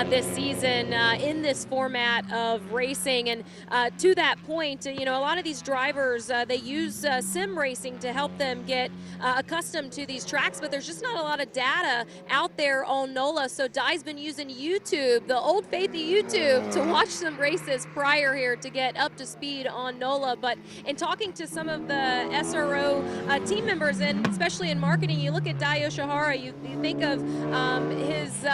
This season in this format of racing. And to that point, you know, a lot of these drivers, they use sim racing to help them get accustomed to these tracks, but there's just not a lot of data out there on NOLA. So Dai's been using YouTube, the old faithful YouTube, to watch some races prior here to get up to speed on NOLA. But in talking to some of the SRO team members, and especially in marketing, you look at Dai Yoshihara, you think of his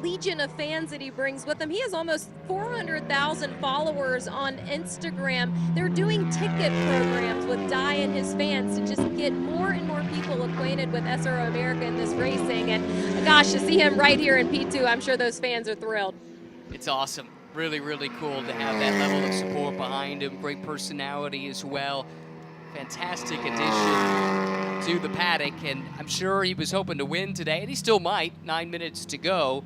legion of fans that he brings with him. He has almost 400,000 followers on Instagram. They're doing ticket programs with Dai and his fans to just get more and more people acquainted with SRO America in this racing. And gosh, to see him right here in P2, I'm sure those fans are thrilled. It's awesome. Really, really cool to have that level of support behind him. Great personality as well. Fantastic addition to the paddock, and I'm sure he was hoping to win today, and he still might. 9 minutes to go.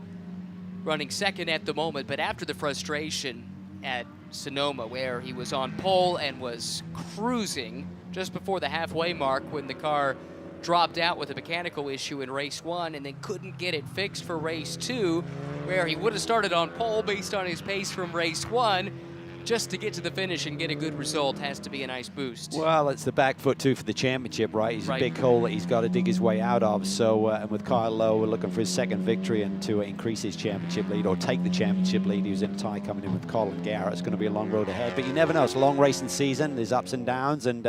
Running second at the moment, but after the frustration at Sonoma, where he was on pole and was cruising just before the halfway mark when the car dropped out with a mechanical issue in race 1 and then couldn't get it fixed for race 2, where he would have started on pole based on his pace from race 1. Just to get to the finish and get a good result has to be a nice boost. Well, it's the back foot too for the championship, right? He's a big hole that he's got to dig his way out of. So, and with Kyle Lowe, we're looking for his second victory and to increase his championship lead or take the championship lead. He was in a tie coming in with Colin Garrett. It's going to be a long road ahead, but you never know. It's a long racing season. There's ups and downs, and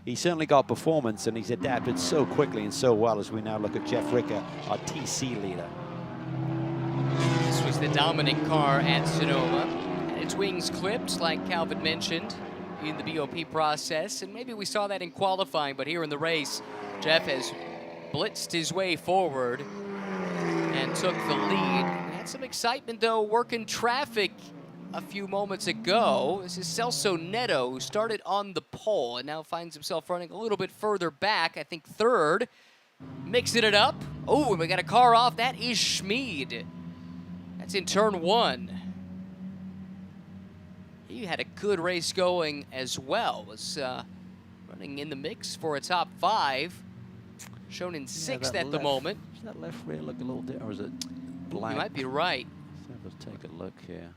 he's certainly got performance, and he's adapted so quickly and so well as we now look at Jeff Ricker, our TC leader. This was the dominant car at Sonoma. Its wings clipped, like Calvin mentioned, in the BOP process, and maybe we saw that in qualifying, but here in the race, Jeff has blitzed his way forward and took the lead. Had some excitement, though, working traffic a few moments ago. This is Celso Neto, who started on the pole and now finds himself running a little bit further back, I think third. Mixing it up. Oh, we got a car off. That is Schmid. That's in turn 1. He had a good race going as well. Was running in the mix for a top 5. Shown in 6th at the moment. Does that left rear look a little different, or is it black? You might be right. Let's take a look here.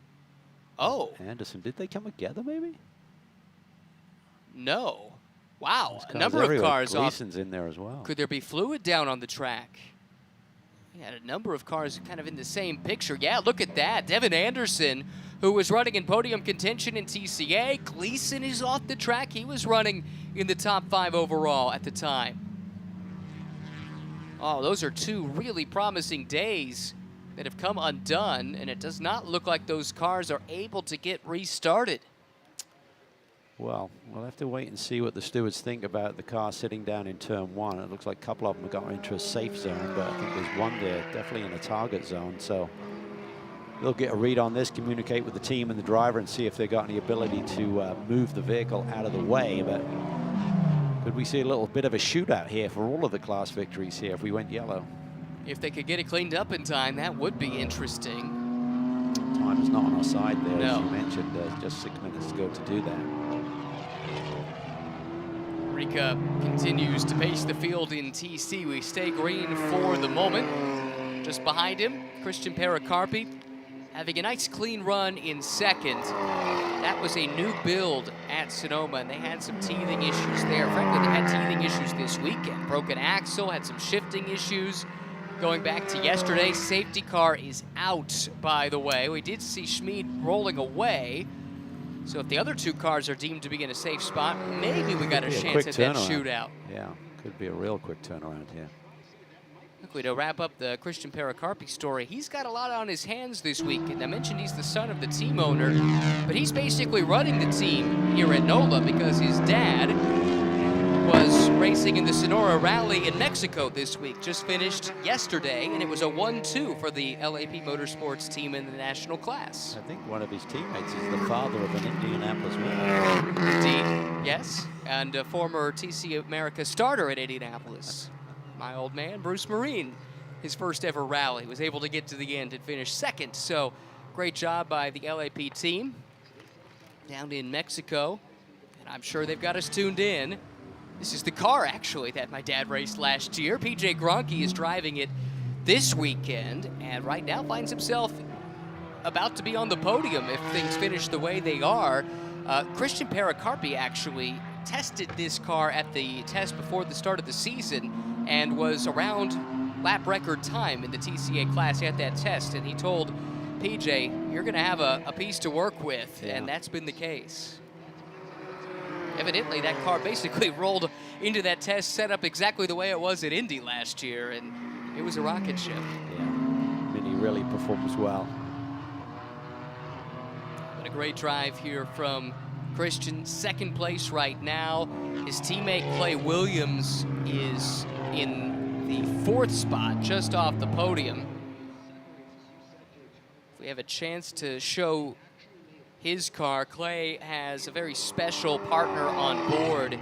Oh. Anderson, did they come together maybe? No. Wow, a Cars number of cars off. Gleason's in there as well. Could there be fluid down on the track? We had a number of cars kind of in the same picture. Yeah, look at that. Devin Anderson, who was running in podium contention in TCA. Gleason is off the track. He was running in the top 5 overall at the time. Oh, those are 2 really promising days that have come undone, and it does not look like those cars are able to get restarted. Well, we'll have to wait and see what the stewards think about the car sitting down in turn 1. It looks like a couple of them have got into a safe zone, but I think there's one there definitely in a target zone. So they'll get a read on this, communicate with the team and the driver, and see if they've got any ability to move the vehicle out of the way. But could we see a little bit of a shootout here for all of the class victories here if we went yellow? If they could get it cleaned up in time, that would be interesting. Time is not on our side there, No. as you mentioned. Just 6 minutes to go to do that. Rika continues to pace the field in TC. We stay green for the moment. Just behind him, Christian Pericarpi having a nice clean run in 2nd. That was a new build at Sonoma, and they had some teething issues there. Frankly, they had teething issues this weekend. Broken axle, had some shifting issues. Going back to yesterday, safety car is out, by the way. We did see Schmid rolling away. So if the other 2 cars are deemed to be in a safe spot, maybe we got a chance at that shootout. Yeah, could be a real quick turnaround here. Quickly to wrap up the Christian Pericarpi story, he's got a lot on his hands this week. And I mentioned he's the son of the team owner, but he's basically running the team here at NOLA because his dad was racing in the Sonora Rally in Mexico this week. Just finished yesterday, and it was a 1-2 for the LAP Motorsports team in the national class. I think one of his teammates is the father of an Indianapolis winner. Indeed, yes, and a former TC America starter at Indianapolis. My old man, Bruce Marine, his first ever rally, was able to get to the end and finish 2nd. So great job by the LAP team down in Mexico, and I'm sure they've got us tuned in. This is the car, actually, that my dad raced last year. PJ Gronke is driving it this weekend, and right now finds himself about to be on the podium if things finish the way they are. Christian Pericarpi actually tested this car at the test before the start of the season and was around lap record time in the TCA class at that test, and he told PJ, you're going to have a piece to work with, and that's been the case. Evidently, that car basically rolled into that test setup exactly the way it was at Indy last year, and it was a rocket ship. Yeah, Mini really performs well. But a great drive here from Christian. 2nd place right now. His teammate Clay Williams is in the 4th spot, just off the podium. If we have a chance to show his car, Clay has a very special partner on board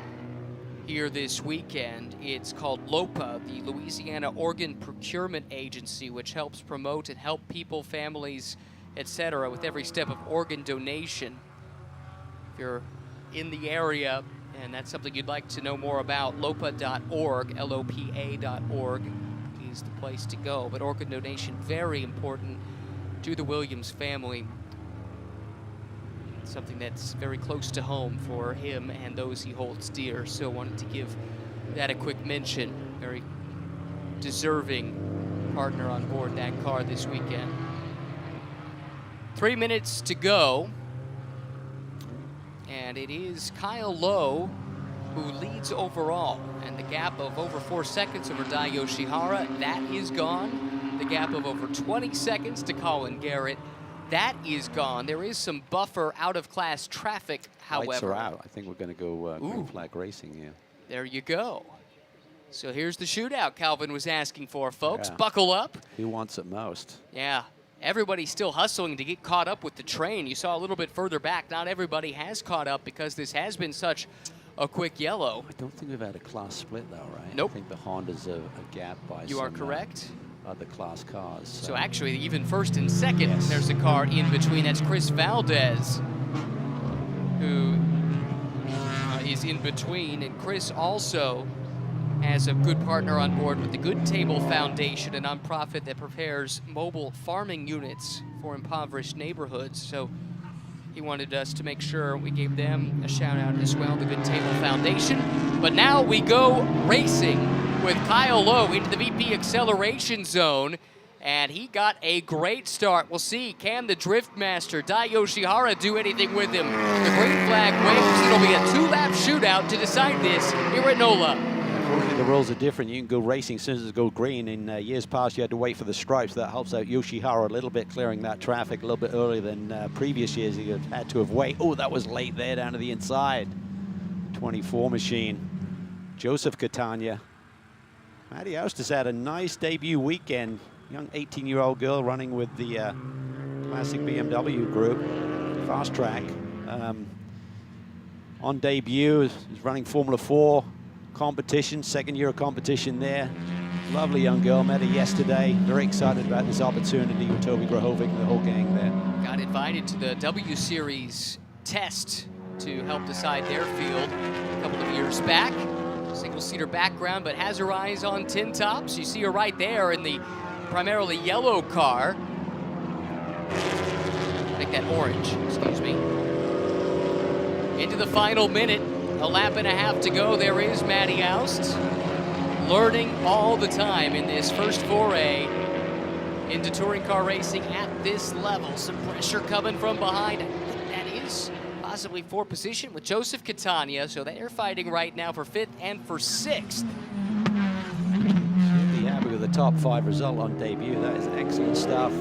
here this weekend. It's called LOPA, the Louisiana Organ Procurement Agency, which helps promote and help people, families, etc. with every step of organ donation. If you're in the area and that's something you'd like to know more about, lopa.org, LOPA.org is the place to go. But organ donation, very important to the Williams family. Something that's very close to home for him and those he holds dear. So wanted to give that a quick mention. Very deserving partner on board that car this weekend. 3 minutes to go. And it is Kyle Lowe who leads overall. And the gap of over 4 seconds over Dai Yoshihara, that is gone. The gap of over 20 seconds to Colin Garrett, that is gone. There is some buffer out-of-class traffic, however. Lights are out. I think we're going to go green flag racing here. There you go. So here's the shootout Calvin was asking for, folks. Yeah. Buckle up. Who wants it most? Yeah. Everybody's still hustling to get caught up with the train. You saw a little bit further back. Not everybody has caught up because this has been such a quick yellow. I don't think we've had a class split, though, right? Nope. I think the Honda's a gap by You are correct. Other class cars. So actually, even first and second, yes. There's a car in between. That's Chris Valdez, who is in between. And Chris also has a good partner on board with the Good Table Foundation, a nonprofit that prepares mobile farming units for impoverished neighborhoods. So he wanted us to make sure we gave them a shout out as well, the Good Table Foundation. But now we go racing with Kyle Lowe into the VP acceleration zone, and he got a great start. We'll see, can the Drift Master, Dai Yoshihara, do anything with him? The green flag waves. It'll be a 2-lap shootout to decide this here at NOLA. The rules are different. You can go racing as soon as it goes green. In years past, you had to wait for the stripes. That helps out Yoshihara a little bit, clearing that traffic a little bit earlier than previous years. He had to have waited. Oh, that was late there down to the inside. 24 machine. Joseph Catania. Maddie Oust has had a nice debut weekend. Young 18-year-old girl running with the classic BMW group, fast track. On debut, is running Formula 4 competition, second year of competition there. Lovely young girl, met her yesterday. Very excited about this opportunity with Toby Grahovic and the whole gang there. Got invited to the W Series test to help decide their field a couple of years back. Single-seater background, but has her eyes on tin tops. You see her right there in the primarily yellow car. Make that orange, excuse me. Into the final minute. A lap and a half to go. There is Maddie Oust, learning all the time in this first foray into touring car racing at this level. Some pressure coming from behind. I think that is possibly for position with Joseph Catania. So they're fighting right now for 5th and for 6th. Should be happy with the top 5 result on debut. That is excellent stuff.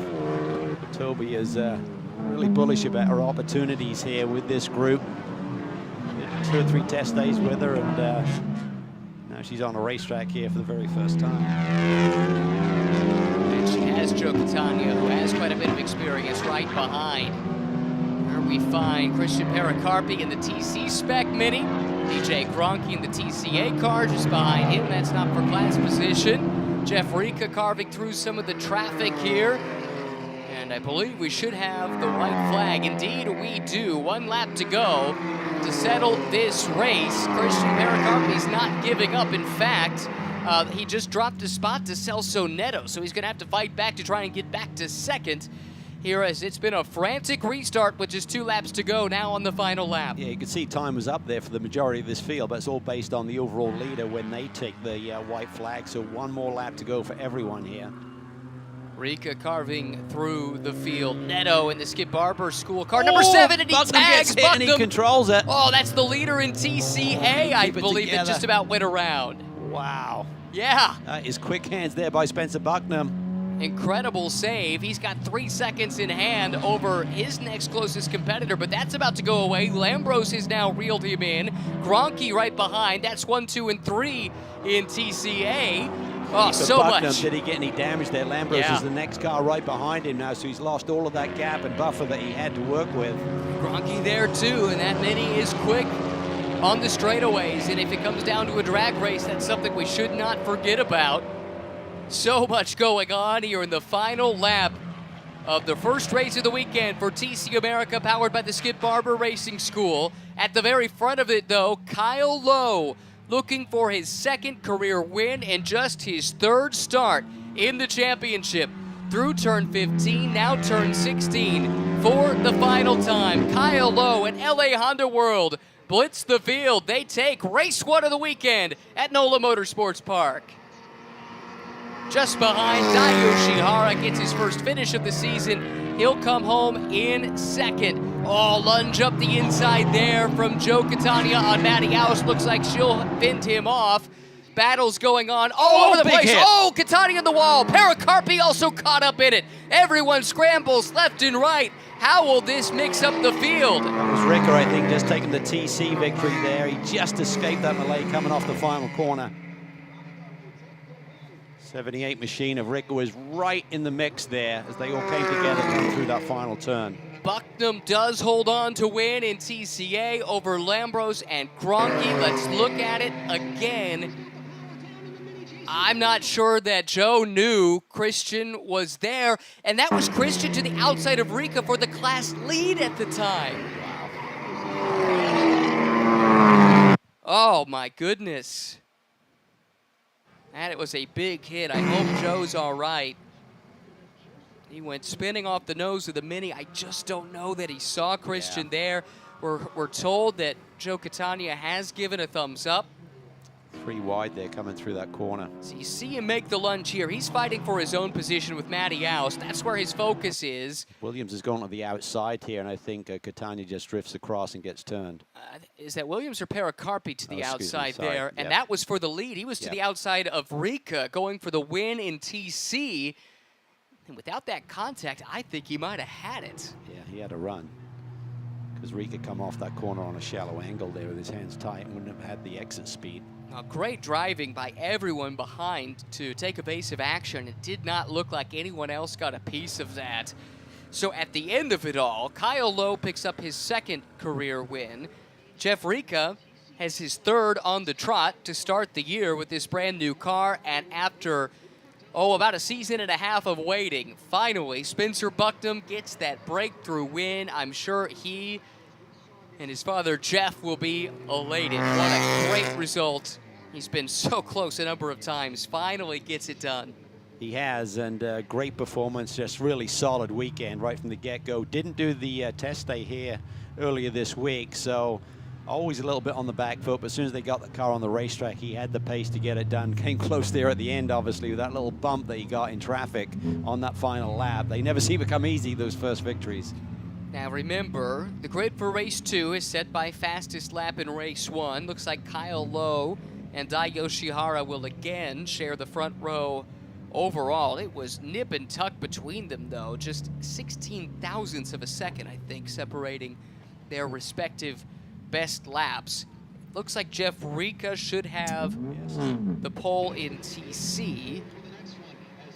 Toby is really bullish about her opportunities here with this group. 2 or 3 test days with her, and now she's on a racetrack here for the very first time. And she has Joe Catania, who has quite a bit of experience right behind. Here we find Christian Pericarpi in the TC Spec Mini. DJ Gronke in the TCA car just behind him. That's not for class position. Jeff Rika carving through some of the traffic here. And I believe we should have the white flag. Indeed, we do. 1 lap to go to settle this race. Christian Pericarpi's not giving up. In fact, he just dropped a spot to Celso Neto, so he's going to have to fight back to try and get back to second here, as it's been a frantic restart with just 2 laps to go now on the final lap. Yeah, you can see time was up there for the majority of this field, but it's all based on the overall leader when they take the white flag. So 1 more lap to go for everyone here. Rika carving through the field. Neto in the Skip Barber School car. Number 7, and he tags Bucknam. And he controls it. Oh, that's the leader in TCA. I believe it just about went around. Wow. Yeah. That is quick hands there by Spencer Bucknam. Incredible save. He's got 3 seconds in hand over his next closest competitor, but that's about to go away. Lambros has now reeled him in. Gronke right behind. That's 1, 2, and 3 in TCA. Oh, so Bucknam, much. did he get any damage there? Lambros is the next car right behind him now, so he's lost all of that gap and buffer that he had to work with. Gronke there too, and that Mini is quick on the straightaways, and if it comes down to a drag race, that's something we should not forget about. So much going on here in the final lap of the first race of the weekend for TC America, powered by the Skip Barber Racing School. At the very front of it, though, Kyle Lowe looking for his second career win and just his third start in the championship. Through turn 15, now turn 16 for the final time. Kyle Lowe and LA Honda World blitz the field. They take race one of the weekend at NOLA Motorsports Park. Just behind, Dai Yoshihara gets his first finish of the season. He'll come home in second. Oh, lunge up the inside there from Joe Catania on Matty House. Looks like she'll fend him off. Battles going on all over the place. Hit. Oh, Catania on the wall. Pericarpi also caught up in it. Everyone scrambles left and right. How will this mix up the field? That was Ricker, I think, just taking the TC victory there. He just escaped that melee coming off the final corner. 78 machine of Ricker was right in the mix there as they all came together through that final turn. Bucknam does hold on to win in TCA over Lambros and Gronke. Let's look at it again. I'm not sure that Joe knew Christian was there, and that was Christian to the outside of Rika for the class lead at the time. Wow. Oh my goodness. And it was a big hit. I hope Joe's all right. He went spinning off the nose of the Mini. I just don't know that he saw Christian there. We're told that Joe Catania has given a thumbs up. 3 wide there coming through that corner. So you see him make the lunge here. He's fighting for his own position with Matty Oust. That's where his focus is. Williams has gone to the outside here, and I think Catania just drifts across and gets turned. Is that Williams or Pericarpi to the outside there? Yep. And that was for the lead. He was to the outside of Rika, going for the win in TC. And without that contact, I think he might have had it. Yeah, he had a run. Because Rika come off that corner on a shallow angle there with his hands tight and wouldn't have had the exit speed. Great driving by everyone behind to take evasive action. It did not look like anyone else got a piece of that. So at the end of it all, Kyle Lowe picks up his second career win. Jeff Rika has his third on the trot to start the year with this brand new car. And after, about a season and a half of waiting, finally Spencer Bucknam gets that breakthrough win. I'm sure he and his father Jeff will be elated. What a great result. He's been so close a number of times. Finally gets it done. He has, and great performance, just really solid weekend right from the get-go. Didn't do the test day here earlier this week, so always a little bit on the back foot, but as soon as they got the car on the racetrack, he had the pace to get it done. Came close there at the end, obviously, with that little bump that he got in traffic on that final lap. They never seem to come easy, those first victories. Now remember, the grid for race 2 is set by fastest lap in race 1. Looks like Kyle Lowe and Dai Yoshihara will again share the front row overall. It was nip and tuck between them, though. Just 16 thousandths of a second, I think, separating their respective best laps. Looks like Jeff Rika should have the pole in TC.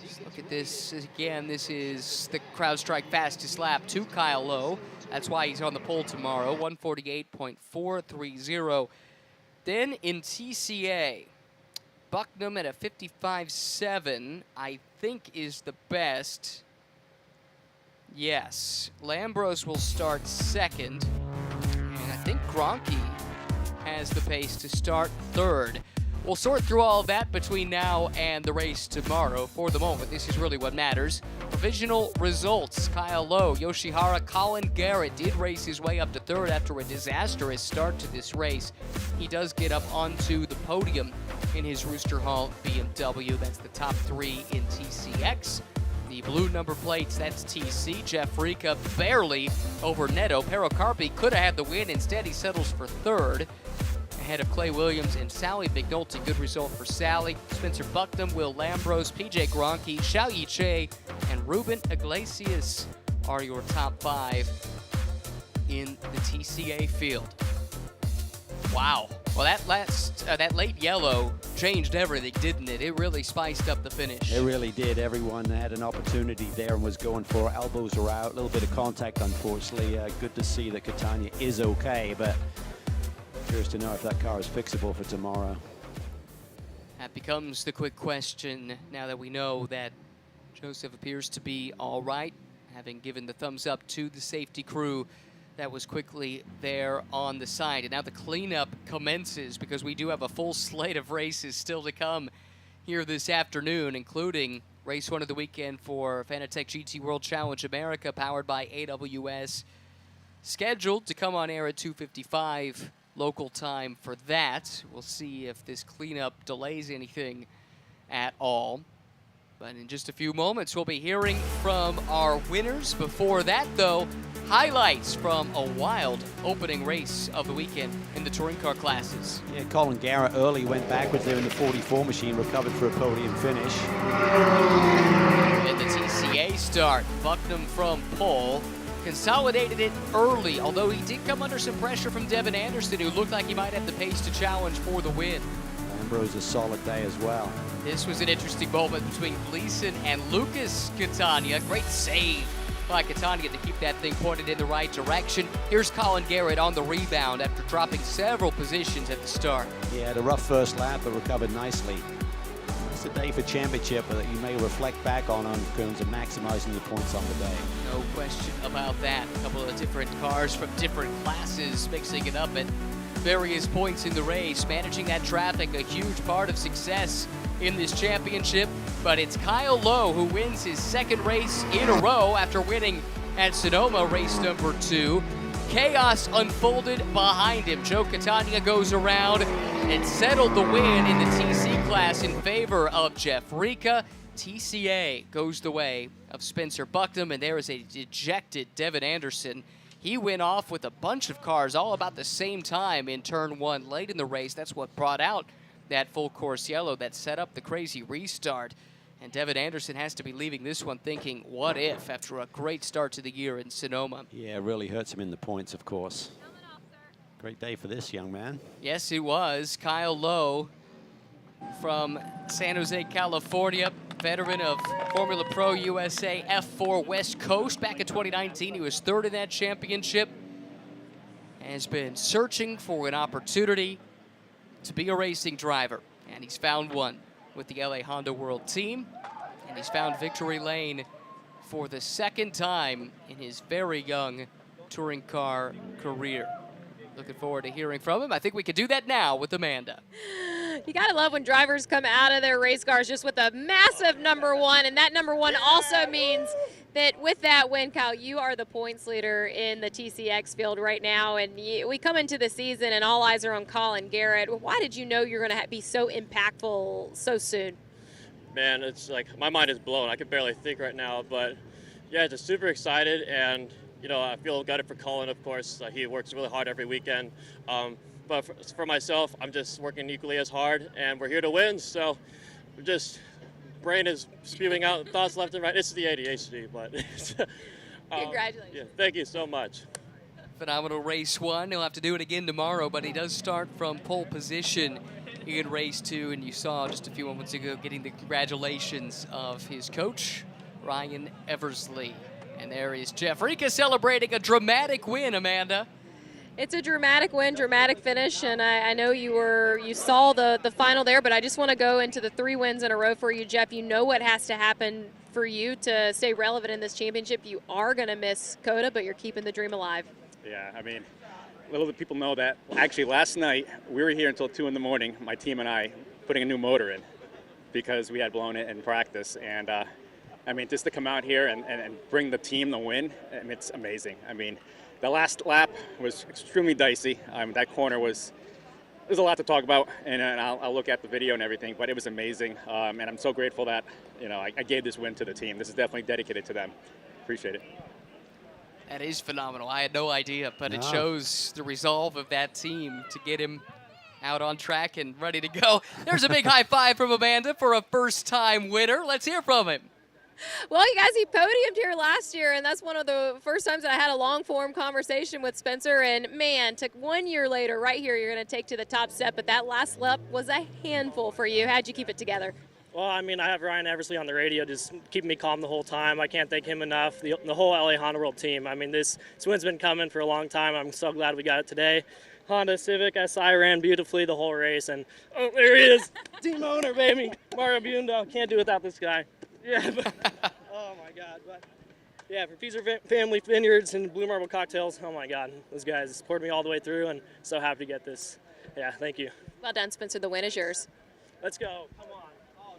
Just look at this again. This is the CrowdStrike fastest lap to Kyle Lowe. That's why he's on the pole tomorrow, 148.430. Then in TCA, Bucknam at a 55.7, I think is the best. Yes, Lambros will start second. And I think Gronke has the pace to start third. We'll sort through all of that between now and the race tomorrow. For the moment, this is really what matters. Provisional results. Kyle Lowe, Yoshihara, Colin Garrett did race his way up to third after a disastrous start to this race. He does get up onto the podium in his Rooster Hall BMW. That's the top 3 in TCX. The blue number plates, that's TC. Jeff Rika barely over Neto. Pericarpi could have had the win. Instead, he settles for third, ahead of Clay Williams and Sally McNulty. Good result for Sally. Spencer Bucknam, Will Lambros, PJ Gronke, Xiao Yiche, and Ruben Iglesias are your top 5 in the TCA field. Wow. Well, that late yellow changed everything, didn't it? It really spiced up the finish. It really did. Everyone had an opportunity there and was going for it. Elbows are out. A little bit of contact, unfortunately. Good to see that Catania is okay, but curious to know if that car is fixable for tomorrow. That becomes the quick question now that we know that Joseph appears to be all right, having given the thumbs up to the safety crew that was quickly there on the side. And now the cleanup commences because we do have a full slate of races still to come here this afternoon, including race 1 of the weekend for Fanatec GT World Challenge America, powered by AWS, scheduled to come on air at 2:55 local time for that. We'll see if this cleanup delays anything at all. But in just a few moments, we'll be hearing from our winners. Before that, though, highlights from a wild opening race of the weekend in the touring car classes. Yeah, Colin Garrett early went backwards there in the 44 machine, recovered for a podium finish. In the TCA start, Bucknam from pole, consolidated it early, although he did come under some pressure from Devin Anderson, who looked like he might have the pace to challenge for the win. Ambrose a solid day as well. This was an interesting moment between Gleason and Lucas Catania. Great save by Catania to keep that thing pointed in the right direction. Here's Colin Garrett on the rebound after dropping several positions at the start. He had a rough first lap, but recovered nicely. It's a day for championship that you may reflect back on terms of maximizing your points on the day. No question about that. A couple of different cars from different classes mixing it up at various points in the race, managing that traffic, a huge part of success in this championship. But it's Kyle Lowe who wins his second race in a row after winning at Sonoma race number 2. Chaos unfolded behind him. Joe Catania goes around and settled the win in the TC class in favor of Jeff Rica. TCA goes the way of Spencer Bucknam, and there is a dejected Devin Anderson. He went off with a bunch of cars all about the same time in turn 1 late in the race. That's what brought out that full course yellow that set up the crazy restart. And Devin Anderson has to be leaving this one thinking, what if, after a great start to the year in Sonoma. Yeah, it really hurts him in the points, of course. Great day for this young man. Yes, it was. Kyle Lowe from San Jose, California, veteran of Formula Pro USA F4 West Coast. Back in 2019, he was 3rd in that championship. Has been searching for an opportunity to be a racing driver, and he's found one with the LA Honda World Team, and he's found victory lane for the 2nd time in his very young touring car career. Looking forward to hearing from him. I think we could do that now with Amanda. You gotta love when drivers come out of their race cars just with a massive number 1, and that number 1 also means that with that win, Kyle, you are the points leader in the TCX field right now, and we come into the season and all eyes are on Colin Garrett. Why did you know you're going to be so impactful so soon? Man, it's like my mind is blown. I can barely think right now, but yeah, just super excited, and you know, I feel gutted for Colin, of course. He works really hard every weekend, but for myself, I'm just working equally as hard, and we're here to win, so we're just brain is spewing out thoughts left and right. It's the ADHD, but Congratulations. Yeah, thank you so much. Phenomenal race 1. He'll have to do it again tomorrow, but he does start from pole position in race 2, and you saw just a few moments ago getting the congratulations of his coach, Ryan Eversley. And there is Jeff Rica celebrating a dramatic win, Amanda. It's a dramatic win, dramatic finish, and I know you saw the final there, but I just want to go into the 3 wins in a row for you, Jeff. You know what has to happen for you to stay relevant in this championship. You are going to miss COTA, but you're keeping the dream alive. Yeah, I mean, little did people know that. Actually, last night, we were here until 2 in the morning, my team and I, putting a new motor in because we had blown it in practice. And, I mean, just to come out here and bring the team the win, I mean, it's amazing. I mean, the last lap was extremely dicey. That corner there's a lot to talk about, and I'll look at the video and everything, but it was amazing. And I'm so grateful that, you know, I gave this win to the team. This is definitely dedicated to them. Appreciate it. That is phenomenal. I had no idea, but it shows the resolve of that team to get him out on track and ready to go. There's a big high five from Amanda for a first-time winner. Let's hear from him. Well, you guys, he podiumed here last year, and that's one of the first times that I had a long-form conversation with Spencer. And, man, took 1 year later, right here, you're going to take to the top step. But that last lap was a handful for you. How'd you keep it together? Well, I mean, I have Ryan Eversley on the radio just keeping me calm the whole time. I can't thank him enough. The whole LA Honda World team. I mean, this win's been coming for a long time. I'm so glad we got it today. Honda Civic SI ran beautifully the whole race. And, oh, there he is. Team owner, baby. Mario Bundo. Can't do without this guy. Yeah, but, oh, my God. But Yeah, for Peaser Family Vineyards and Blue Marble Cocktails. Oh my God, those guys supported me all the way through, and so happy to get this. Yeah, thank you. Well done, Spencer. The win is yours. Let's go. Come on.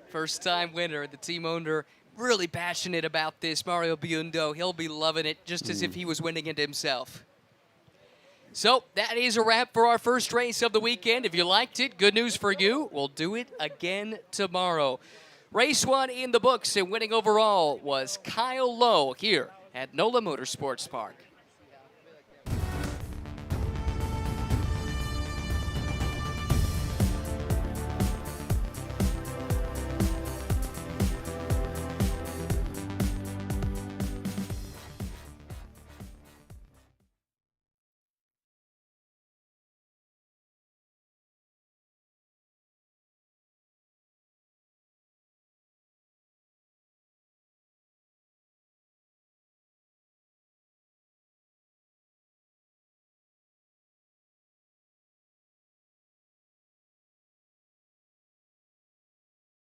First time winner, the team owner, really passionate about this. Mario Biondo, he'll be loving it just as if he was winning it himself. So that is a wrap for our first race of the weekend. If you liked it, good news for you. We'll do it again tomorrow. Race 1 in the books, and winning overall was Kyle Lowe here at NOLA Motorsports Park.